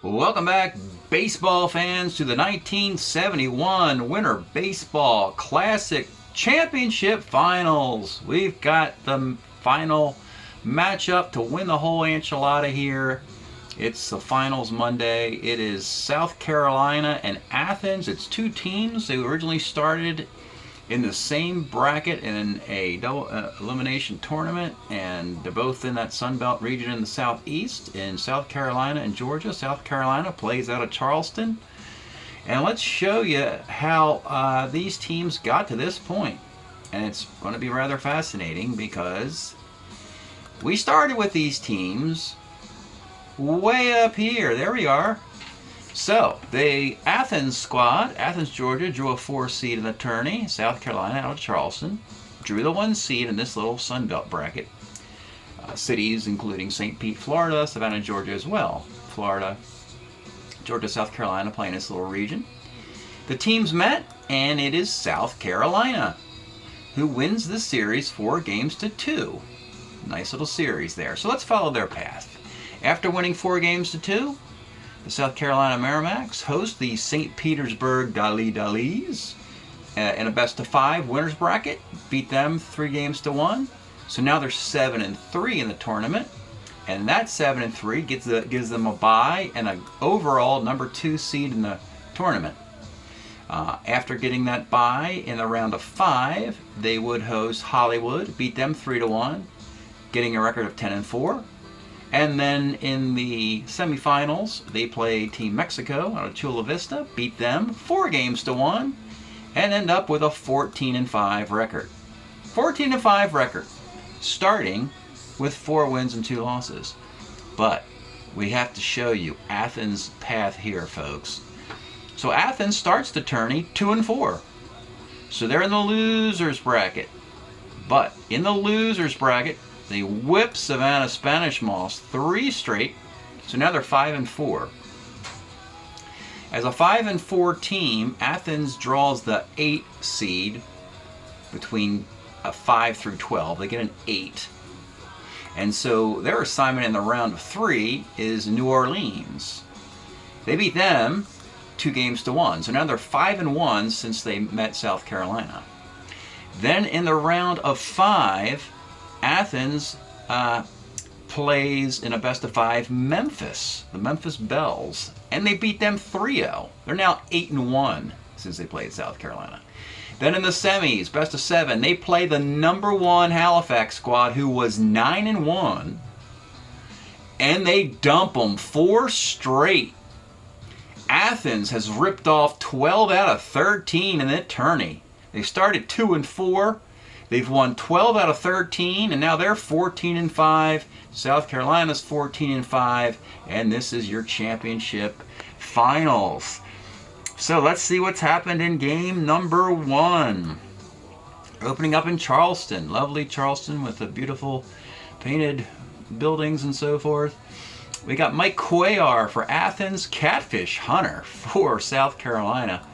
Welcome back, baseball fans, to the 1971 Winter Baseball Classic Championship Finals. We've got the final matchup to win the whole enchilada here. It's the finals Monday. It is South Carolina and Athens. It's two teams. They originally started in the same bracket in a double elimination tournament, and they're both in that Sun Belt region in the southeast, in South Carolina and Georgia. South Carolina plays out of Charleston, and let's show you how these teams got to this point. And it's going to be rather fascinating because we started with these teams way up here. There we are. So, the Athens squad, Athens, Georgia, drew a 4 seed in the tourney. South Carolina out of Charleston drew the 1 seed in this little Sun Belt bracket. Cities including St. Pete, Florida, Savannah, Georgia as well. Florida, Georgia, South Carolina playing this little region. The teams met, and it is South Carolina who wins the series 4-2. Nice little series there. So let's follow their path. After winning 4-2, the South Carolina Merrimacks host the St. Petersburg Dali-Dalis in a best-of-5 winners bracket. Beat them 3-1. So now they're 7-3 in the tournament, and that 7-3 gives them a bye and an overall number 2 seed in the tournament. After getting that bye in the round of 5, they would host Hollywood, beat them 3-1, getting a record of 10-4. And then in the semifinals, they play Team Mexico out of Chula Vista, beat them 4-1, and end up with a 14-5 record. 14-5 record, starting with 4 wins and 2 losses. But we have to show you Athens' path here, folks. So Athens starts the tourney 2-4. So they're in the losers bracket. But in the losers bracket, they whip Savannah Spanish Moss 3 straight, so now they're 5-4. As a 5-4 team, Athens draws the 8 seed between a 5 through 12. They get an 8. And so their assignment in the round of 3 is New Orleans. They beat them 2-1, so now they're 5-1 since they met South Carolina. Then in the round of 5, Athens plays in a best-of-5 Memphis, the Memphis Bells, and they beat them 3-0. They're now 8-1 since they played South Carolina. Then in the semis, best-of-7, they play the number 1 Halifax squad, who was 9-1, and they dump them 4 straight. Athens has ripped off 12 out of 13 in that tourney. They started 2-4. They've won 12 out of 13, and now they're 14-5. South Carolina's 14-5, and this is your championship finals. So let's see what's happened in game number 1. Opening up in Charleston. Lovely Charleston with the beautiful painted buildings and so forth. We got Mike Cuellar for Athens, Catfish Hunter for South Carolina.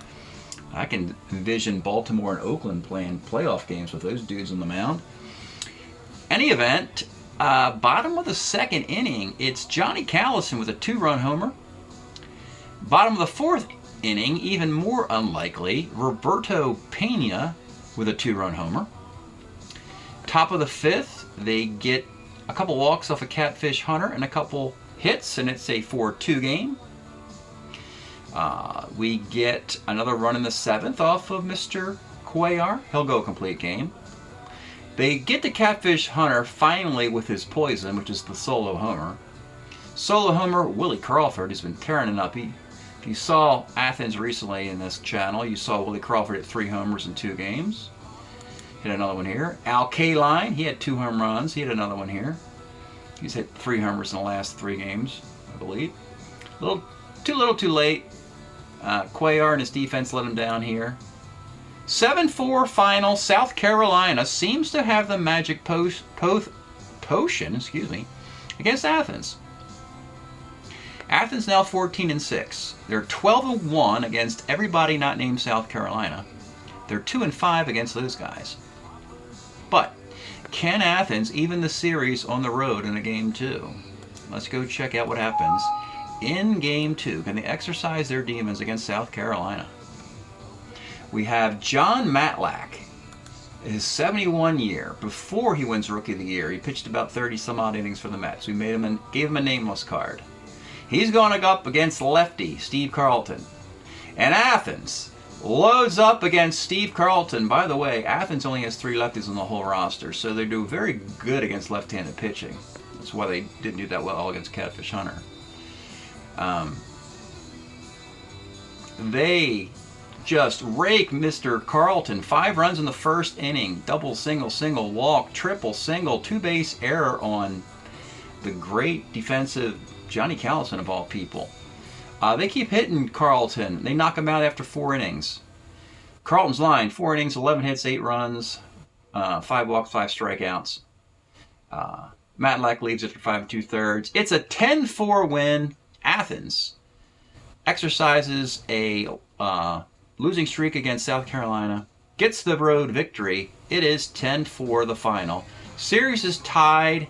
I can envision Baltimore and Oakland playing playoff games with those dudes on the mound. Any event, bottom of the 2nd inning, it's Johnny Callison with a 2-run homer. Bottom of the 4th inning, even more unlikely, Roberto Pena with a 2-run homer. Top of the 5th, they get a couple walks off a Catfish Hunter and a couple hits, and it's a 4-2 game. We get another run in the 7th off of Mr. Cuellar. He'll go a complete game. They get to Catfish Hunter finally with his poison, which is the solo homer. Solo homer, Willie Crawford has been tearing it up. If you saw Athens recently in this channel, you saw Willie Crawford hit 3 homers in 2 games. Hit another one here. Al Kaline, he had 2 home runs. He hit another one here. He's hit 3 homers in the last 3 games, I believe. Too late. Cuellar and his defense let him down here. 7-4 final. South Carolina seems to have the magic potion against Athens. Athens now 14-6. They're 12-1 against everybody not named South Carolina. They're 2-5 against those guys. But can Athens even the series on the road in a game 2? Let's go check out what happens in Game 2? Can they exercise their demons against South Carolina? We have John Matlack. His 71 year, before he wins Rookie of the Year, he pitched about 30 some odd innings for the Mets. We gave him a nameless card. He's going to go up against lefty Steve Carlton. And Athens loads up against Steve Carlton. By the way, Athens only has 3 lefties on the whole roster, so they do very good against left-handed pitching. That's why they didn't do that well against Catfish Hunter. They just rake Mr. Carlton. 5 runs in the first inning. Double, single walk, triple, single, 2-base error on the great defensive Johnny Callison of all people. They keep hitting Carlton. They knock him out after 4 innings. Carlton's line, 4 innings, 11 hits, 8 runs, 5 walks, 5 strikeouts. Matlack leaves after 5 2/3. It's a 10-4 win. Athens exercises a losing streak against South Carolina, gets the road victory. It is 10-4 the final. Series is tied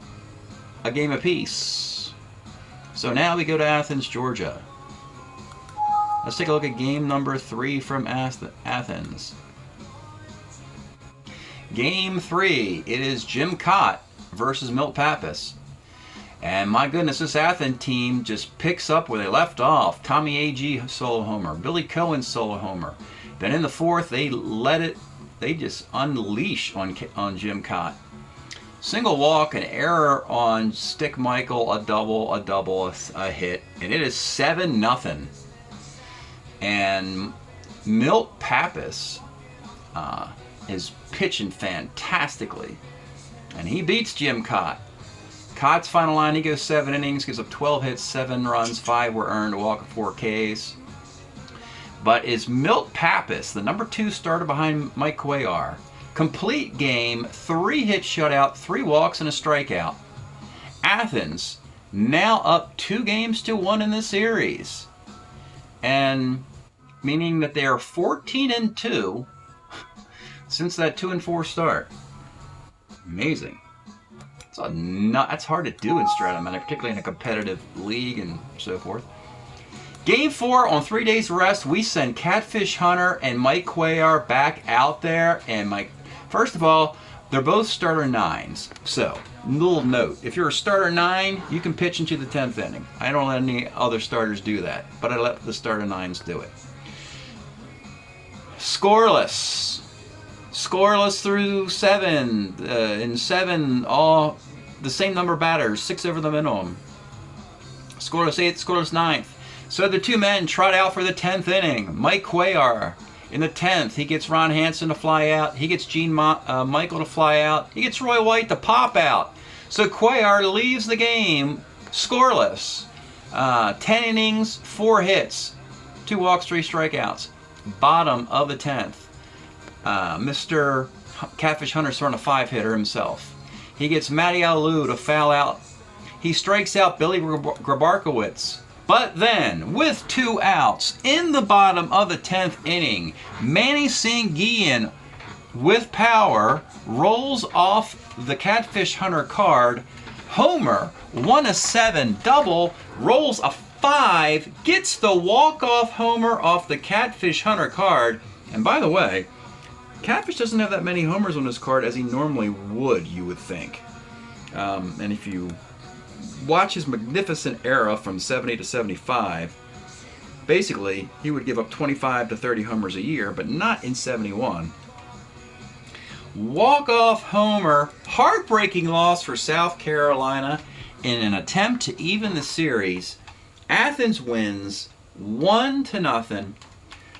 a game apiece. So now we go to Athens, Georgia. Let's take a look at game number 3 from Athens. Game 3, it is Jim Cott versus Milt Pappas. And my goodness, this Athens team just picks up where they left off. Tommy A.G. solo homer, Billy Cohen solo homer. Then in the 4th, they just unleash on Jim Cott. Single walk, an error on Stick Michael, a double, a hit, and it is 7-0. And Milt Pappas is pitching fantastically, and he beats Jim Cott. Cott's final line, he goes 7 innings, gives up 12 hits, 7 runs, 5 were earned, a walk of 4 Ks. But is Milt Pappas, the number 2 starter behind Mike Cuellar, complete game, 3 hit shutout, 3 walks and a strikeout. Athens now up 2-1 in the series, and meaning that they are 14-2 since that 2-4 start. Amazing. That's hard to do in Strat-O-Matic, particularly in a competitive league and so forth. Game 4, on 3 days rest, we send Catfish Hunter and Mike Cuellar back out there. And first of all, they're both starter 9s. So, little note, if you're a starter 9, you can pitch into the 10th inning. I don't let any other starters do that, but I let the starter 9s do it. Scoreless through 7. In 7, all the same number of batters, 6 over the minimum. Scoreless 8th, scoreless 9th. So the 2 men trot out for the 10th inning. Mike Cuellar in the 10th, he gets Ron Hansen to fly out. He gets Gene Michael to fly out. He gets Roy White to pop out. So Cuellar leaves the game scoreless. 10 innings, 4 hits, 2 walks, 3 strikeouts. Bottom of the 10th. Mr. Catfish Hunter's throwing a 5-hitter himself. He gets Matty Alou to foul out. He strikes out Billy Grabarkowitz. But then, with 2 outs, in the bottom of the 10th inning, Manny Sanguillen, with power, rolls off the Catfish Hunter card. Homer, 1-7 double, rolls a 5, gets the walk-off homer off the Catfish Hunter card. And by the way, Catfish doesn't have that many homers on his card as he normally would, you would think. And if you watch his magnificent era from 70 to 75, basically he would give up 25 to 30 homers a year, but not in 71. Walk-off homer, heartbreaking loss for South Carolina in an attempt to even the series. Athens wins 1-0.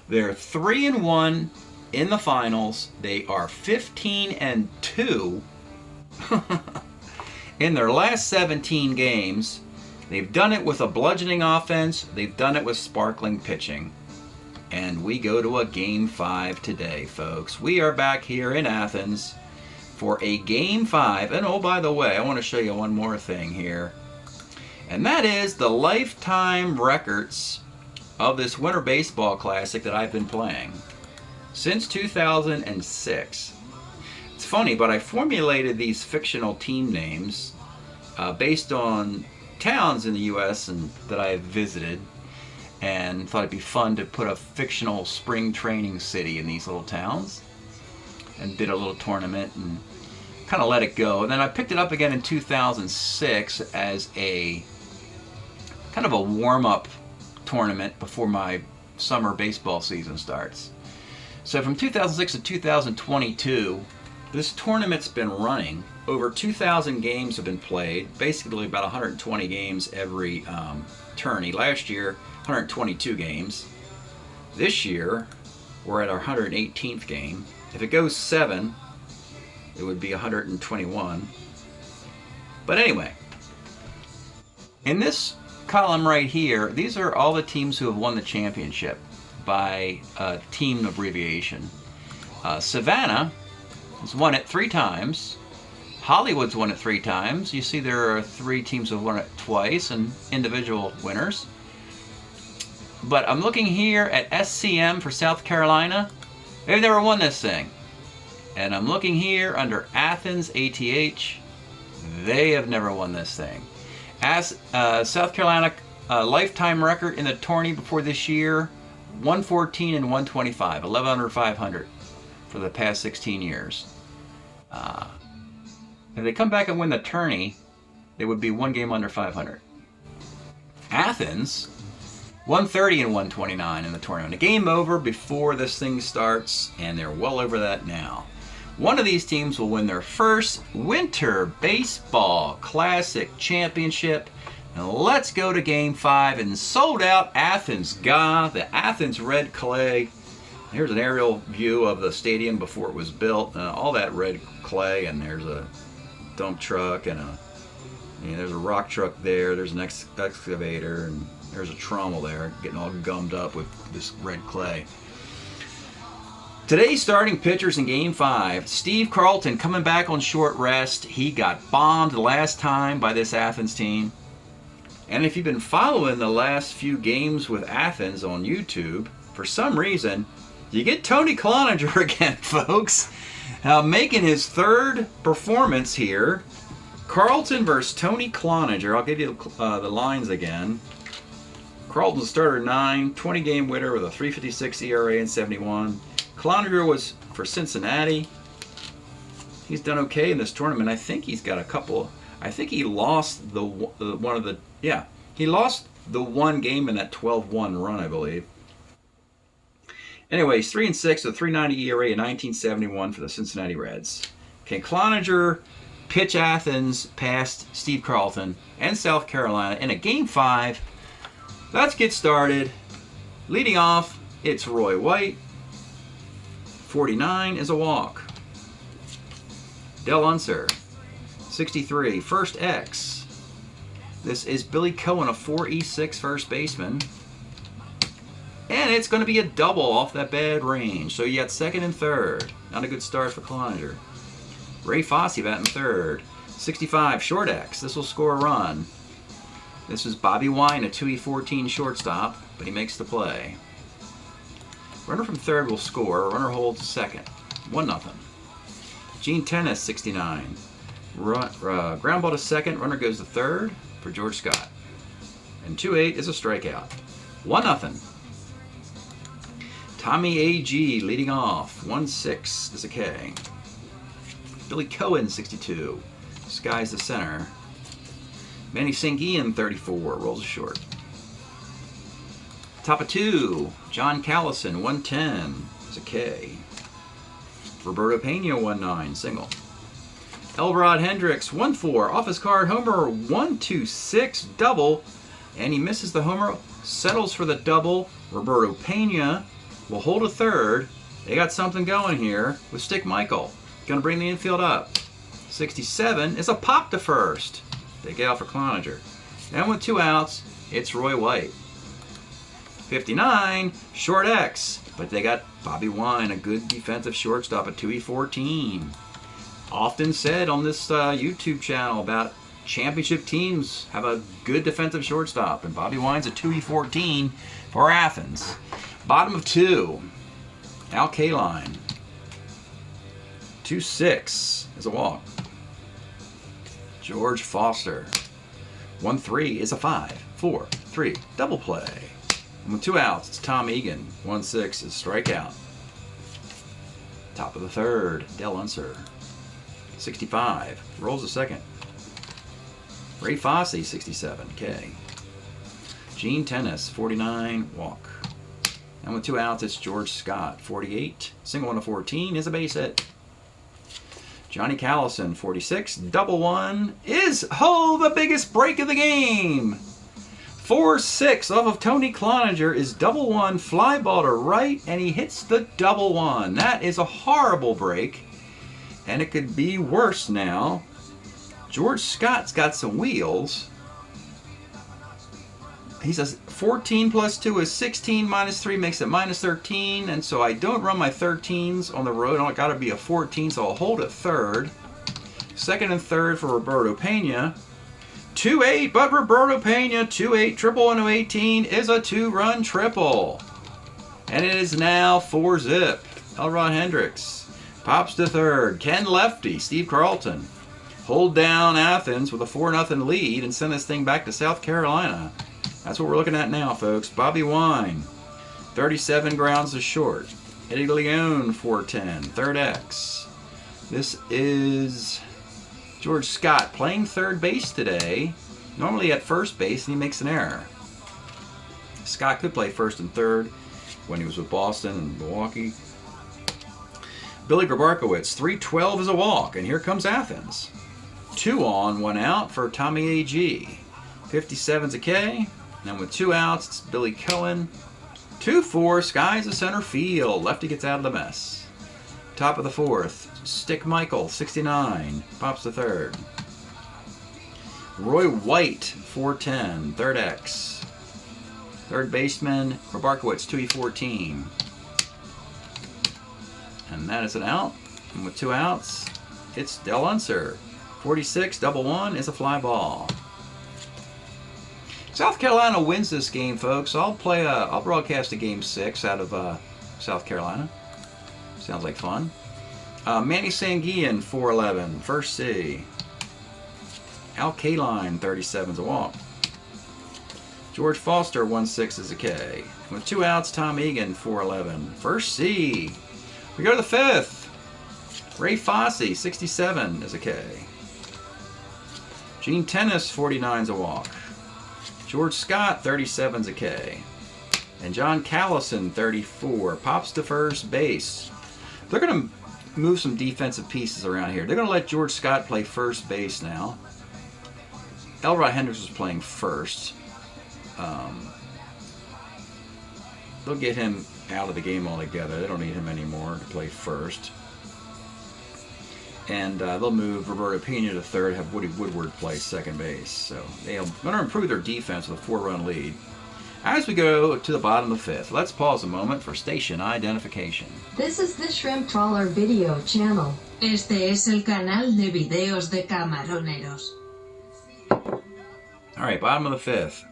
They're 3-1 in the finals. They are 15-2 in their last 17 games. They've done it with a bludgeoning offense. They've done it with sparkling pitching. And we go to a Game 5 today, folks. We are back here in Athens for a Game 5. And oh, by the way, I want to show you one more thing here. And that is the lifetime records of this Winter Baseball Classic that I've been playing since 2006. It's funny, but I formulated these fictional team names based on towns in the U.S. and that I have visited, and thought it'd be fun to put a fictional spring training city in these little towns, and did a little tournament and kind of let it go. And then I picked it up again in 2006 as a kind of a warm-up tournament before my summer baseball season starts. So from 2006 to 2022, this tournament's been running. Over 2,000 games have been played, basically about 120 games every tourney. Last year, 122 games. This year, we're at our 118th game. If it goes 7, it would be 121. But anyway, in this column right here, these are all the teams who have won the championship by team abbreviation. Savannah has won it 3 times. Hollywood's won it 3 times. You see there are 3 teams who have won it twice and individual winners. But I'm looking here at SCM for South Carolina. They've never won this thing. And I'm looking here under Athens, ATH. They have never won this thing. As South Carolina lifetime record in the tourney before this year, 114 and 125, 11 under 500 for the past 16 years. If they come back and win the tourney, they would be 1 game under 500. Athens, 130 and 129 in the tournament. A game over before this thing starts, and they're well over that now. One of these teams will win their first Winter Baseball Classic Championship. And let's go to Game 5 and sold out Athens. The Athens red clay. Here's an aerial view of the stadium before it was built. All that red clay, and there's a dump truck and there's a rock truck there. There's an excavator, and there's a trommel there getting all gummed up with this red clay. Today's starting pitchers in Game 5. Steve Carlton coming back on short rest. He got bombed last time by this Athens team. And if you've been following the last few games with Athens on YouTube, for some reason, you get Tony Cloninger again, folks. Making his 3rd performance here. Carlton versus Tony Cloninger. I'll give you the lines again. Carlton's starter 9, 20-game winner with a 3.56 ERA and 71. Cloninger was for Cincinnati. He's done okay in this tournament. I think he's got a couple. I think he lost he lost the 1 game in that 12-1 run, I believe. Anyways, 3-6 with a 3.90 ERA and 1971 for the Cincinnati Reds. Can Cloninger pitch Athens past Steve Carlton and South Carolina in a Game 5? Let's get started. Leading off, it's Roy White. 49 is a walk. Del Unser, 63, first X. This is Billy Cohen, a 4E6 first baseman. And it's going to be a double off that bad range. So you got 2nd and 3rd. Not a good start for Cloninger. Ray Fosse batting 3rd. 65, short X. This will score a run. This is Bobby Wine, a 2E14 shortstop, but he makes the play. Runner from 3rd will score. Runner holds 2nd. 1-0. Gene Tennis, 69. Ground ball to 2nd. Runner goes to 3rd for George Scott. And 2-8 is a strikeout. 1-0. Tommy A.G. leading off. 1-6 is a K. Billy Cohen, 62. Skies the center. Manny St. Ian, 34. Rolls a short. Top of 2. John Callison, 110 is a K. Roberto Pena, 1-9, single. Elrod Hendricks, 1-4. Off his card, homer, 1-2-6, double. And he misses the homer. Settles for the double. Roberto Pena will hold a 3rd. They got something going here with Stick Michael. Going to bring the infield up. 67 is a pop to 1st. Big out for Cloninger. Then with 2 outs, it's Roy White. 59, short X. But they got Bobby Wine, a good defensive shortstop at 2E14. Often said on this YouTube channel about championship teams have a good defensive shortstop. And Bobby Wine's a 2E14 for Athens. Bottom of 2, Al Kaline. 2-6 is a walk. George Foster. 1-3 is a 5-4-3 double play. And with 2 outs, it's Tom Egan. 1-6 is strikeout. Top of the third, Del Unser. 65, rolls a second. Ray Fosse, 67, K. Gene Tennis, 49, walk. And with 2 outs, it's George Scott, 48. Single 1 to 14 is a base hit. Johnny Callison, 46. Double 1 is, the biggest break of the game. 4-6 off of Tony Cloninger is double 1, fly ball to right, and he hits the double 1. That is a horrible break, and it could be worse now. George Scott's got some wheels. He says 14 plus 2 is 16, minus 3 makes it minus 13, and so I don't run my 13s on the road. I got to be a 14, so I'll hold at third. Second and third for Roberto Pena. 2-8, but Roberto Pena, 2-8, triple into 18 is a 2-run triple. And it is now 4-zip. Elrod Hendricks pops to third. Ken Lefty, Steve Carlton hold down Athens with a 4-0 lead and send this thing back to South Carolina. That's what we're looking at now, folks. Bobby Wine, 37 grounds to short. Eddie Leone, 410, third X. This is George Scott playing third base today. Normally at first base, and he makes an error. Scott could play first and third when he was with Boston and Milwaukee. Billy Grabarkowitz, 312 is a walk, and here comes Athens. 2 on, 1 out for Tommy A.G. 57's a K. And with 2 outs, it's Billy Cohen. 2-4, skies of center field. Lefty gets out of the mess. Top of the fourth, Stick Michael, 69, pops to third. Roy White, 410, third X. Third baseman, Grabarkowitz, 2E14. And that is an out. And with 2 outs, it's Del Unser. 46, double 1 is a fly ball. South Carolina wins this game, folks. I'll broadcast a game 6 out of South Carolina. Sounds like fun. Manny Sanguillen, 411, first C. Al Kaline, 37's a walk. George Foster, 1-6 is a K. With 2 outs, Tom Egan, 411, first C. We go to the 5th. Ray Fosse, 67 is a K. Gene Tennis, 49's a walk. George Scott, 37's a K. And John Callison, 34, pops to first base. They're going to move some defensive pieces around here. They're going to let George Scott play first base now. Elrod Hendricks was playing first. They'll get him out of the game altogether. They don't need him anymore to play first. And they'll move Roberto Pena to third, have Woody Woodward play second base. So they're going to improve their defense with a 4-run lead. As we go to the bottom of the 5th, let's pause a moment for station identification. This is the Shrimp Trawler video channel. Este es el canal de videos de camaroneros. All right, bottom of the 5th.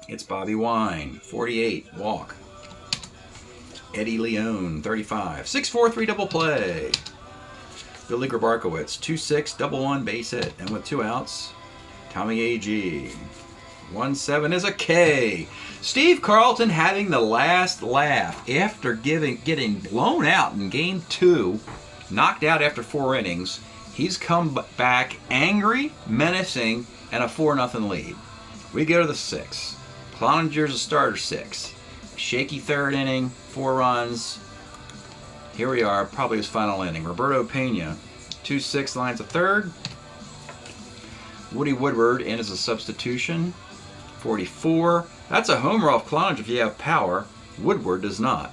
It's Bobby Wine, 48, walk. Eddie Leone, 35, 6-4-3 double play. Billy Grabarkowitz, 2-6, double 1, base hit. And with 2 outs, Tommy A.G. 1-7 is a K. Steve Carlton having the last laugh after getting blown out in Game 2, knocked out after 4 innings. He's come back angry, menacing, and a 4-0 lead. We go to the 6th. Cloninger's a starter 6. Shaky third inning, 4 runs. Here we are, probably his final inning. Roberto Pena, 2-6 lines of third. Woody Woodward in as a substitution, 44. That's a homer off Cloninger if you have power. Woodward does not.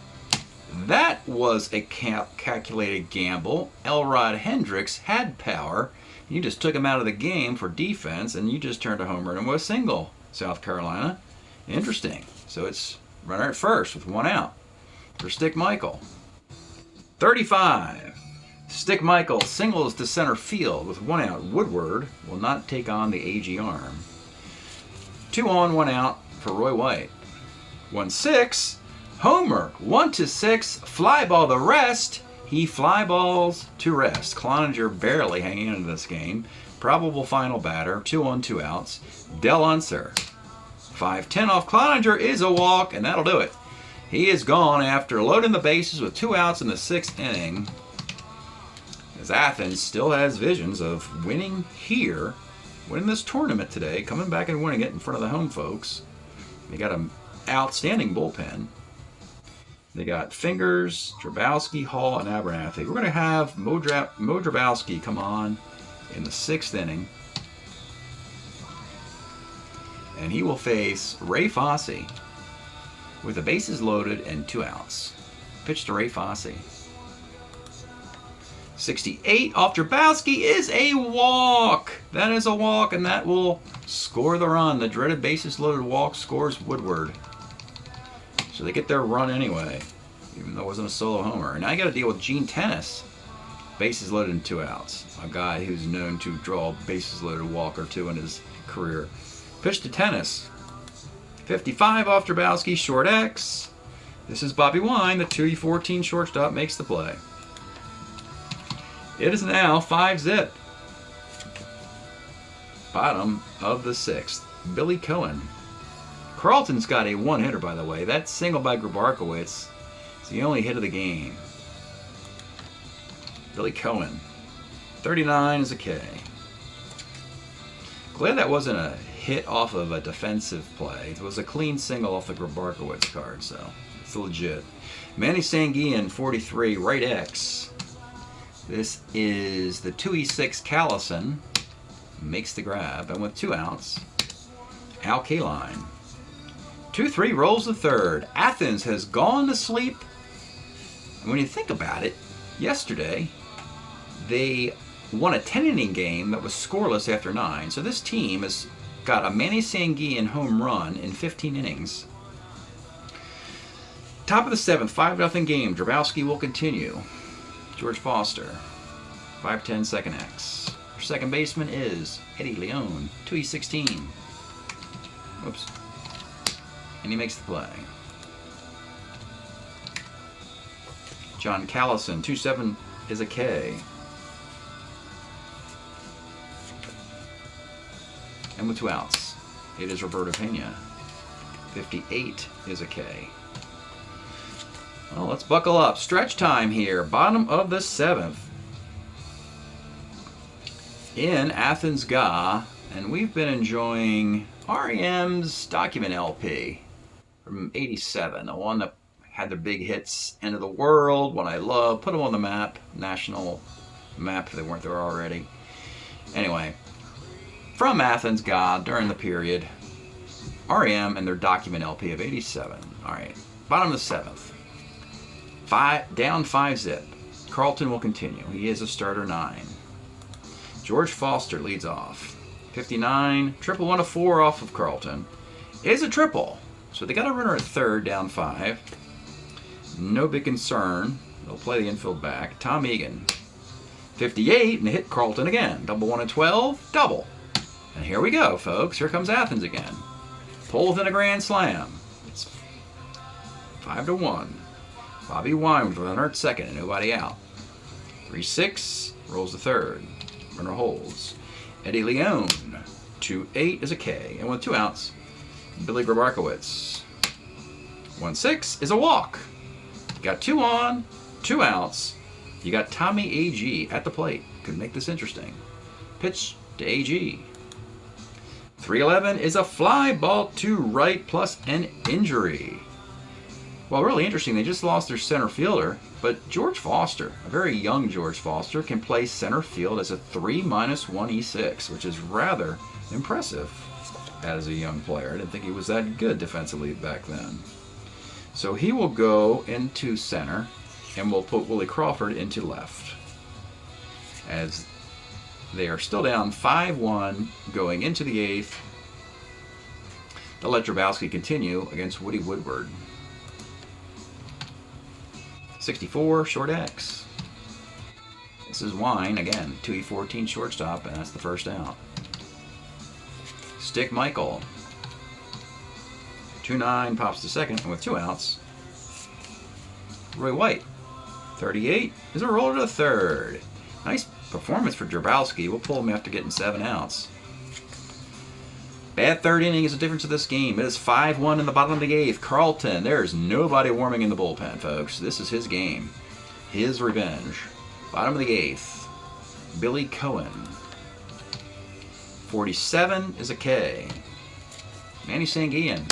That was a calculated gamble. Elrod Hendricks had power. You just took him out of the game for defense, and you just turned a homer and was single, South Carolina. Interesting. So it's runner at first with 1 out for Stick Michael. 35. Stick Michael singles to center field with 1 out. Woodward will not take on the AG arm. 2 on, 1 out for Roy White. 1-6. Homer. 1-6. Fly ball the rest. He fly balls to rest. Cloninger barely hanging into this game. Probable final batter, 2 on 2 outs. Del Unser. 5-10 off Cloninger is a walk, and that'll do it. He is gone after loading the bases with 2 outs in the 6th inning. As Athens still has visions of winning here, winning this tournament today, coming back and winning it in front of the home folks. They got an outstanding bullpen. They got Fingers, Drabowski, Hall, and Abernathy. We're going to have Mo Drabowski come on in the 6th inning. And he will face Ray Fosse with the bases loaded and 2 outs. Pitch to Ray Fosse. 68 off Drabowski is a walk. That is a walk, and that will score the run. The dreaded bases loaded walk scores Woodward. So they get their run anyway, even though it wasn't a solo homer. And now you got to deal with Gene Tennis. Bases loaded and 2 outs. A guy who's known to draw a bases loaded walk or 2 in his career. Pitch to Tennis. 55 off Drabowski, short X. This is Bobby Wine, the 2E14 shortstop, makes the play. It is now 5-zip. Bottom of the 6th. Billy Cohen. Carlton's got a 1-hitter, by the way. That single by Grabarkowitz is the only hit of the game. Billy Cohen. 39 is a K. Glad that wasn't a hit off of a defensive play. It was a clean single off the Grabarkowitz card, so it's legit. Manny Sanguian, 43, right X. This is the 2E6 Callison. Makes the grab, and with 2 outs, Al Kaline. 2-3 rolls the 3rd. Athens has gone to sleep. And when you think about it, yesterday they won a 10-inning game that was scoreless after 9. So this team has got a Manny Sanguian home run in 15 innings. Top of the 7th, 5-0 game. Drabowski will continue. George Foster, 5-10 second X. Our second baseman is Eddie Leon, 2E16. Whoops. And he makes the play. John Callison, 2-7 is a K. And with 2 outs, it is Roberto Pena. 58 is a K. Well, let's buckle up. Stretch time here. Bottom of the 7th. In Athens, GA. And we've been enjoying REM's Document LP from 87. The one that had the big hits, End of the World, One I Love, put them on the map, national map if they weren't there already. Anyway, from Athens, GA, during the period, REM and their Document LP of 87. All right, bottom of the 7th. Down 5-zip. Carlton will continue. He is a starter 9. George Foster leads off. 59, triple 1 to 4 off of Carlton. It is a triple. So they got a runner at 3rd, down 5. No big concern. They'll play the infield back. Tom Egan. 58, and hit Carlton again. Double 1 and 12, double. And here we go, folks. Here comes Athens again. Pull within a grand slam. It's 5-1. Bobby Wine with a runner at 2nd and nobody out. 3-6, rolls the 3rd. Runner holds. Eddie Leon, 2-8 is a K. And with 2 outs, Billy Grabarkowitz. 1-6 is a walk. You got 2 on, 2 outs. You got Tommy A.G. at the plate. Could make this interesting. Pitch to A.G. 3-11 is a fly ball to right plus an injury. Well, really interesting. They just lost their center fielder, but George Foster, a very young George Foster, can play center field as a 3-1E6, which is rather impressive as a young player. I didn't think he was that good defensively back then. So he will go into center, and we'll put Willie Crawford into left, as they are still down 5-1 going into the 8th. They'll let Drabowski continue against Woody Woodward. 64, short X. This is Wine, again, 2E14 shortstop, and that's the first out. Stick Michael. 2-9 pops to 2nd, and with 2 outs, Roy White. 38 is a roller to 3rd. Nice performance for Grabowski. We'll pull him after getting 7 outs. Bad third inning is the difference of this game. It is 5-1 in the bottom of the 8th. Carlton, there's nobody warming in the bullpen, folks. This is his game. His revenge. Bottom of the 8th. Billy Cohen. 47 is a K. Manny Sanguillen.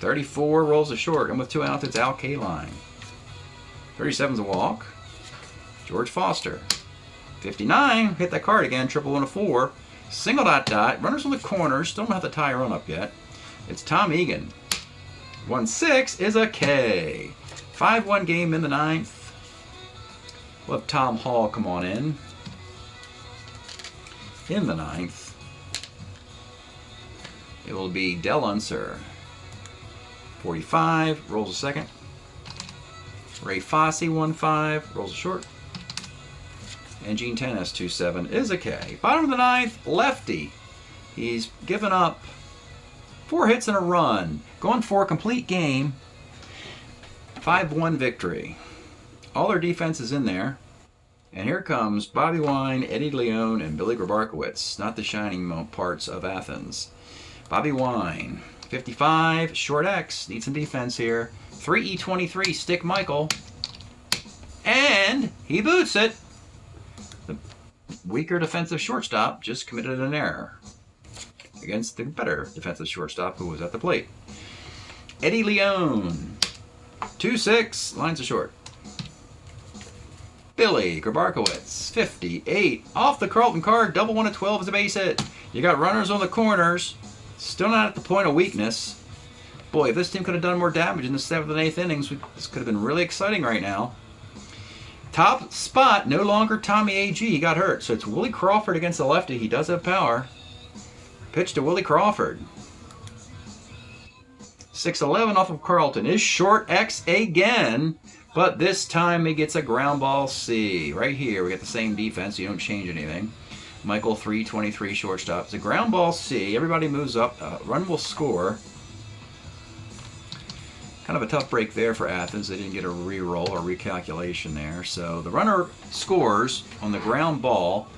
34 rolls a short, and with 2 outs, it's Al Kaline. 37 is a walk. George Foster. 59, hit that card again, triple on a 4. Single dot dot, runners on the corners, still don't have the tie run up yet. It's Tom Egan. 1-6 is a K. 5-1 game in the 9th. We'll have Tom Hall come on in the 9th. It will be Del Unser. 45, rolls a second. Ray Fosse, 1-5, rolls a short. And Gene Tennis, 2-7, is a K. Bottom of the 9th, lefty. He's given up 4 hits and a run. Going for a complete game. 5-1 victory. All their defense is in there. And here comes Bobby Wine, Eddie Leone, and Billy Grabarkowitz. Not the shining parts of Athens. Bobby Wine, 55, short X. Need some defense here. 3E23, Stick Michael. And he boots it. The weaker defensive shortstop just committed an error against the better defensive shortstop who was at the plate. Eddie Leone, 2-6, lines of short. Billy Grabarkowitz, 58, off the Carlton card, double 1 of 12 is a base hit. You got runners on the corners, still not at the point of weakness. Boy, if this team could have done more damage in the 7th and 8th innings, this could have been really exciting right now. Top spot, no longer Tommy A.G. He got hurt, so it's Willie Crawford against the lefty. He does have power. Pitch to Willie Crawford. 6-11 off of Carlton. Is short X again, but this time he gets a ground ball C. Right here, we get the same defense, so you don't change anything. Michael, 323 shortstop. It's a ground ball C. Everybody moves up. Run will score. Kind of a tough break there for Athens. They didn't get a re-roll or recalculation there. So the runner scores on the ground ball.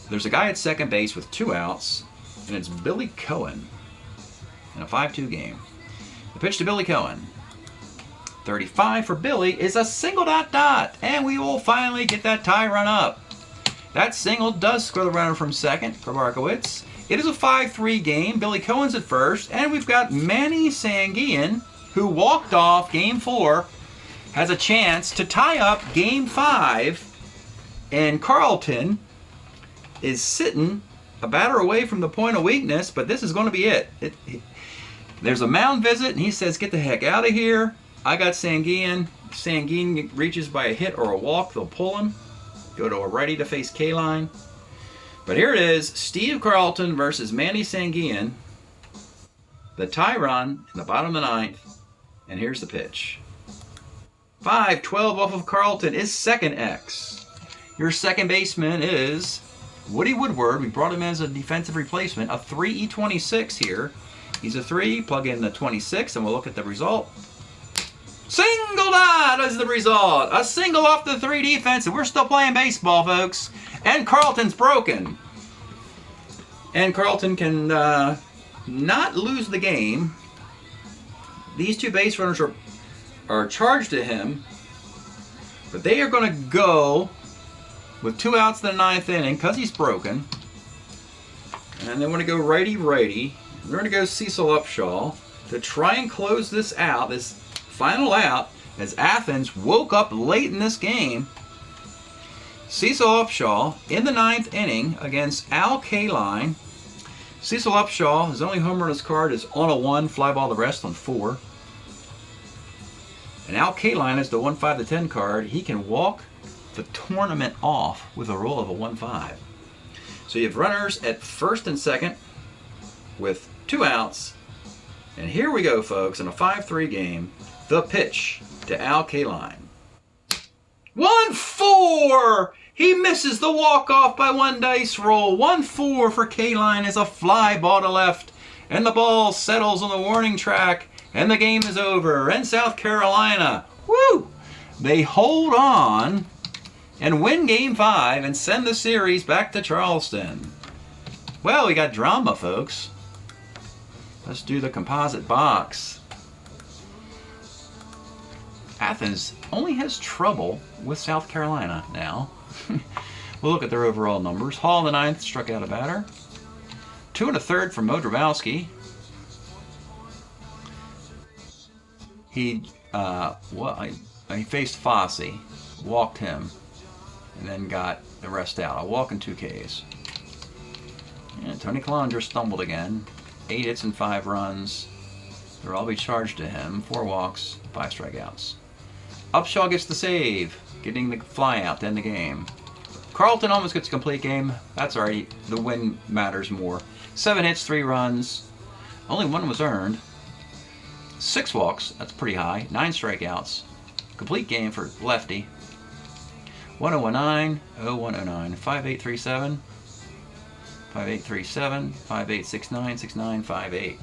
There's a guy at second base with 2 outs, and it's Billy Cohen in a 5-2 game. The pitch to Billy Cohen. 35 for Billy is a single dot dot, and we will finally get that tie run up. That single does score the runner from second for Markowitz. It is a 5-3 game. Billy Cohen's at first, and we've got Manny Sanguillen, who walked off Game 4, has a chance to tie up Game 5, and Carlton is sitting a batter away from the point of weakness, but this is going to be it. There's a mound visit, and he says, get the heck out of here. I got Sanguillen. Sanguillen reaches by a hit or a walk, they'll pull him. Go to a righty to face Kaline. But here it is, Steve Carlton versus Manny Sanguillen. The tie run in the bottom of the 9th. And here's the pitch. 5-12 off of Carlton is second X. Your second baseman is Woody Woodward. We brought him as a defensive replacement. A 3E26 here. He's a 3. Plug in the 26 and we'll look at the result. Single dot is the result. A single off the 3 defense, and we're still playing baseball, folks. And Carlton's broken. And Carlton can not lose the game. These 2 base runners are charged to him, but they are going to go with 2 outs in the 9th inning because he's broken. And they want to go righty-righty. They're going to go Cecil Upshaw to try and close this out, this final out, as Athens woke up late in this game. Cecil Upshaw in the 9th inning against Al Kaline. Cecil Upshaw, his only home run on his card is on a 1, fly ball the rest on 4. And Al Kaline is the 1-5 to 10 card. He can walk the tournament off with a roll of a 1-5. So you have runners at first and second with 2 outs. And here we go, folks, in a 5-3 game. The pitch to Al Kaline. 1-4! He misses the walk-off by 1 dice roll. 1-4 for Kaline is a fly ball to left. And the ball settles on the warning track. And the game is over. And South Carolina, woo! They hold on and win Game 5 and send the series back to Charleston. Well, we got drama, folks. Let's do the composite box. Athens only has trouble with South Carolina now. We'll look at their overall numbers. Hall in the 9th struck out a batter. 2 1/3 from Mo Drabowski. He faced Fossey, walked him, and then got the rest out. A walk and 2 Ks. And Tony Cloninger stumbled again. 8 hits and 5 runs. They'll all be charged to him. 4 walks, 5 strikeouts. Upshaw gets the save, getting the fly out to end the game. Carlton almost gets a complete game. That's alright. The win matters more. 7 hits, 3 runs. Only 1 was earned. 6 walks. That's pretty high. 9 strikeouts. Complete game for lefty. 1019, 0109, 5837, 5837, 5869, 6958.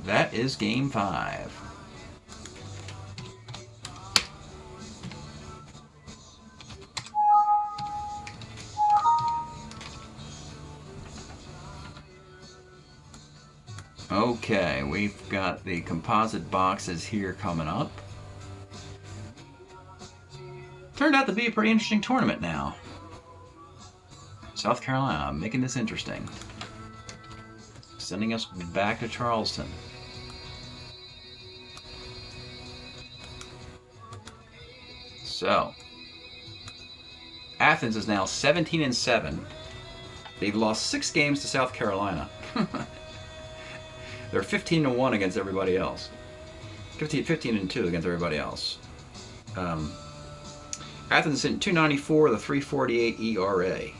That is Game 5. Okay, we've got the composite boxes here coming up. Turned out to be a pretty interesting tournament now. South Carolina making this interesting. Sending us back to Charleston. So, Athens is now 17-7. They've lost 6 games to South Carolina. They're 15-1 against everybody else. 15-2 against everybody else. Athens hitting .294 with a .348 ERA.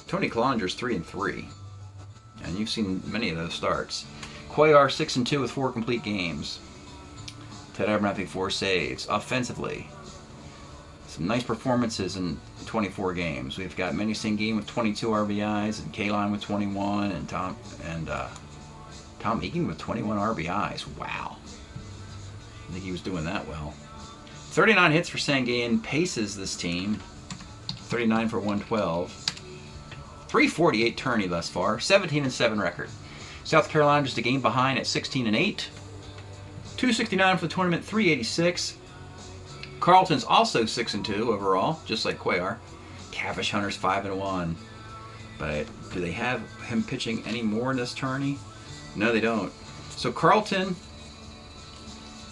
Tony Cloninger's 3-3, and you've seen many of those starts. Cuellar 6-2 with 4 complete games. Ted Abernathy 4 saves. Offensively, some nice performances in 24 games. We've got Manny Sanguine with 22 RBIs, and K-Line with 21, and Tom Egan with 21 RBIs. Wow, I think he was doing that well. 39 hits for Sanguine, paces this team. 39 for 112. 348 tourney thus far. 17-7 record. South Carolina just a game behind at 16-8. 269 for the tournament, 386. Carlton's also 6-2 overall, just like Cuellar. Cavish Hunter's 5-1. But do they have him pitching any more in this tourney? No, they don't. So Carlton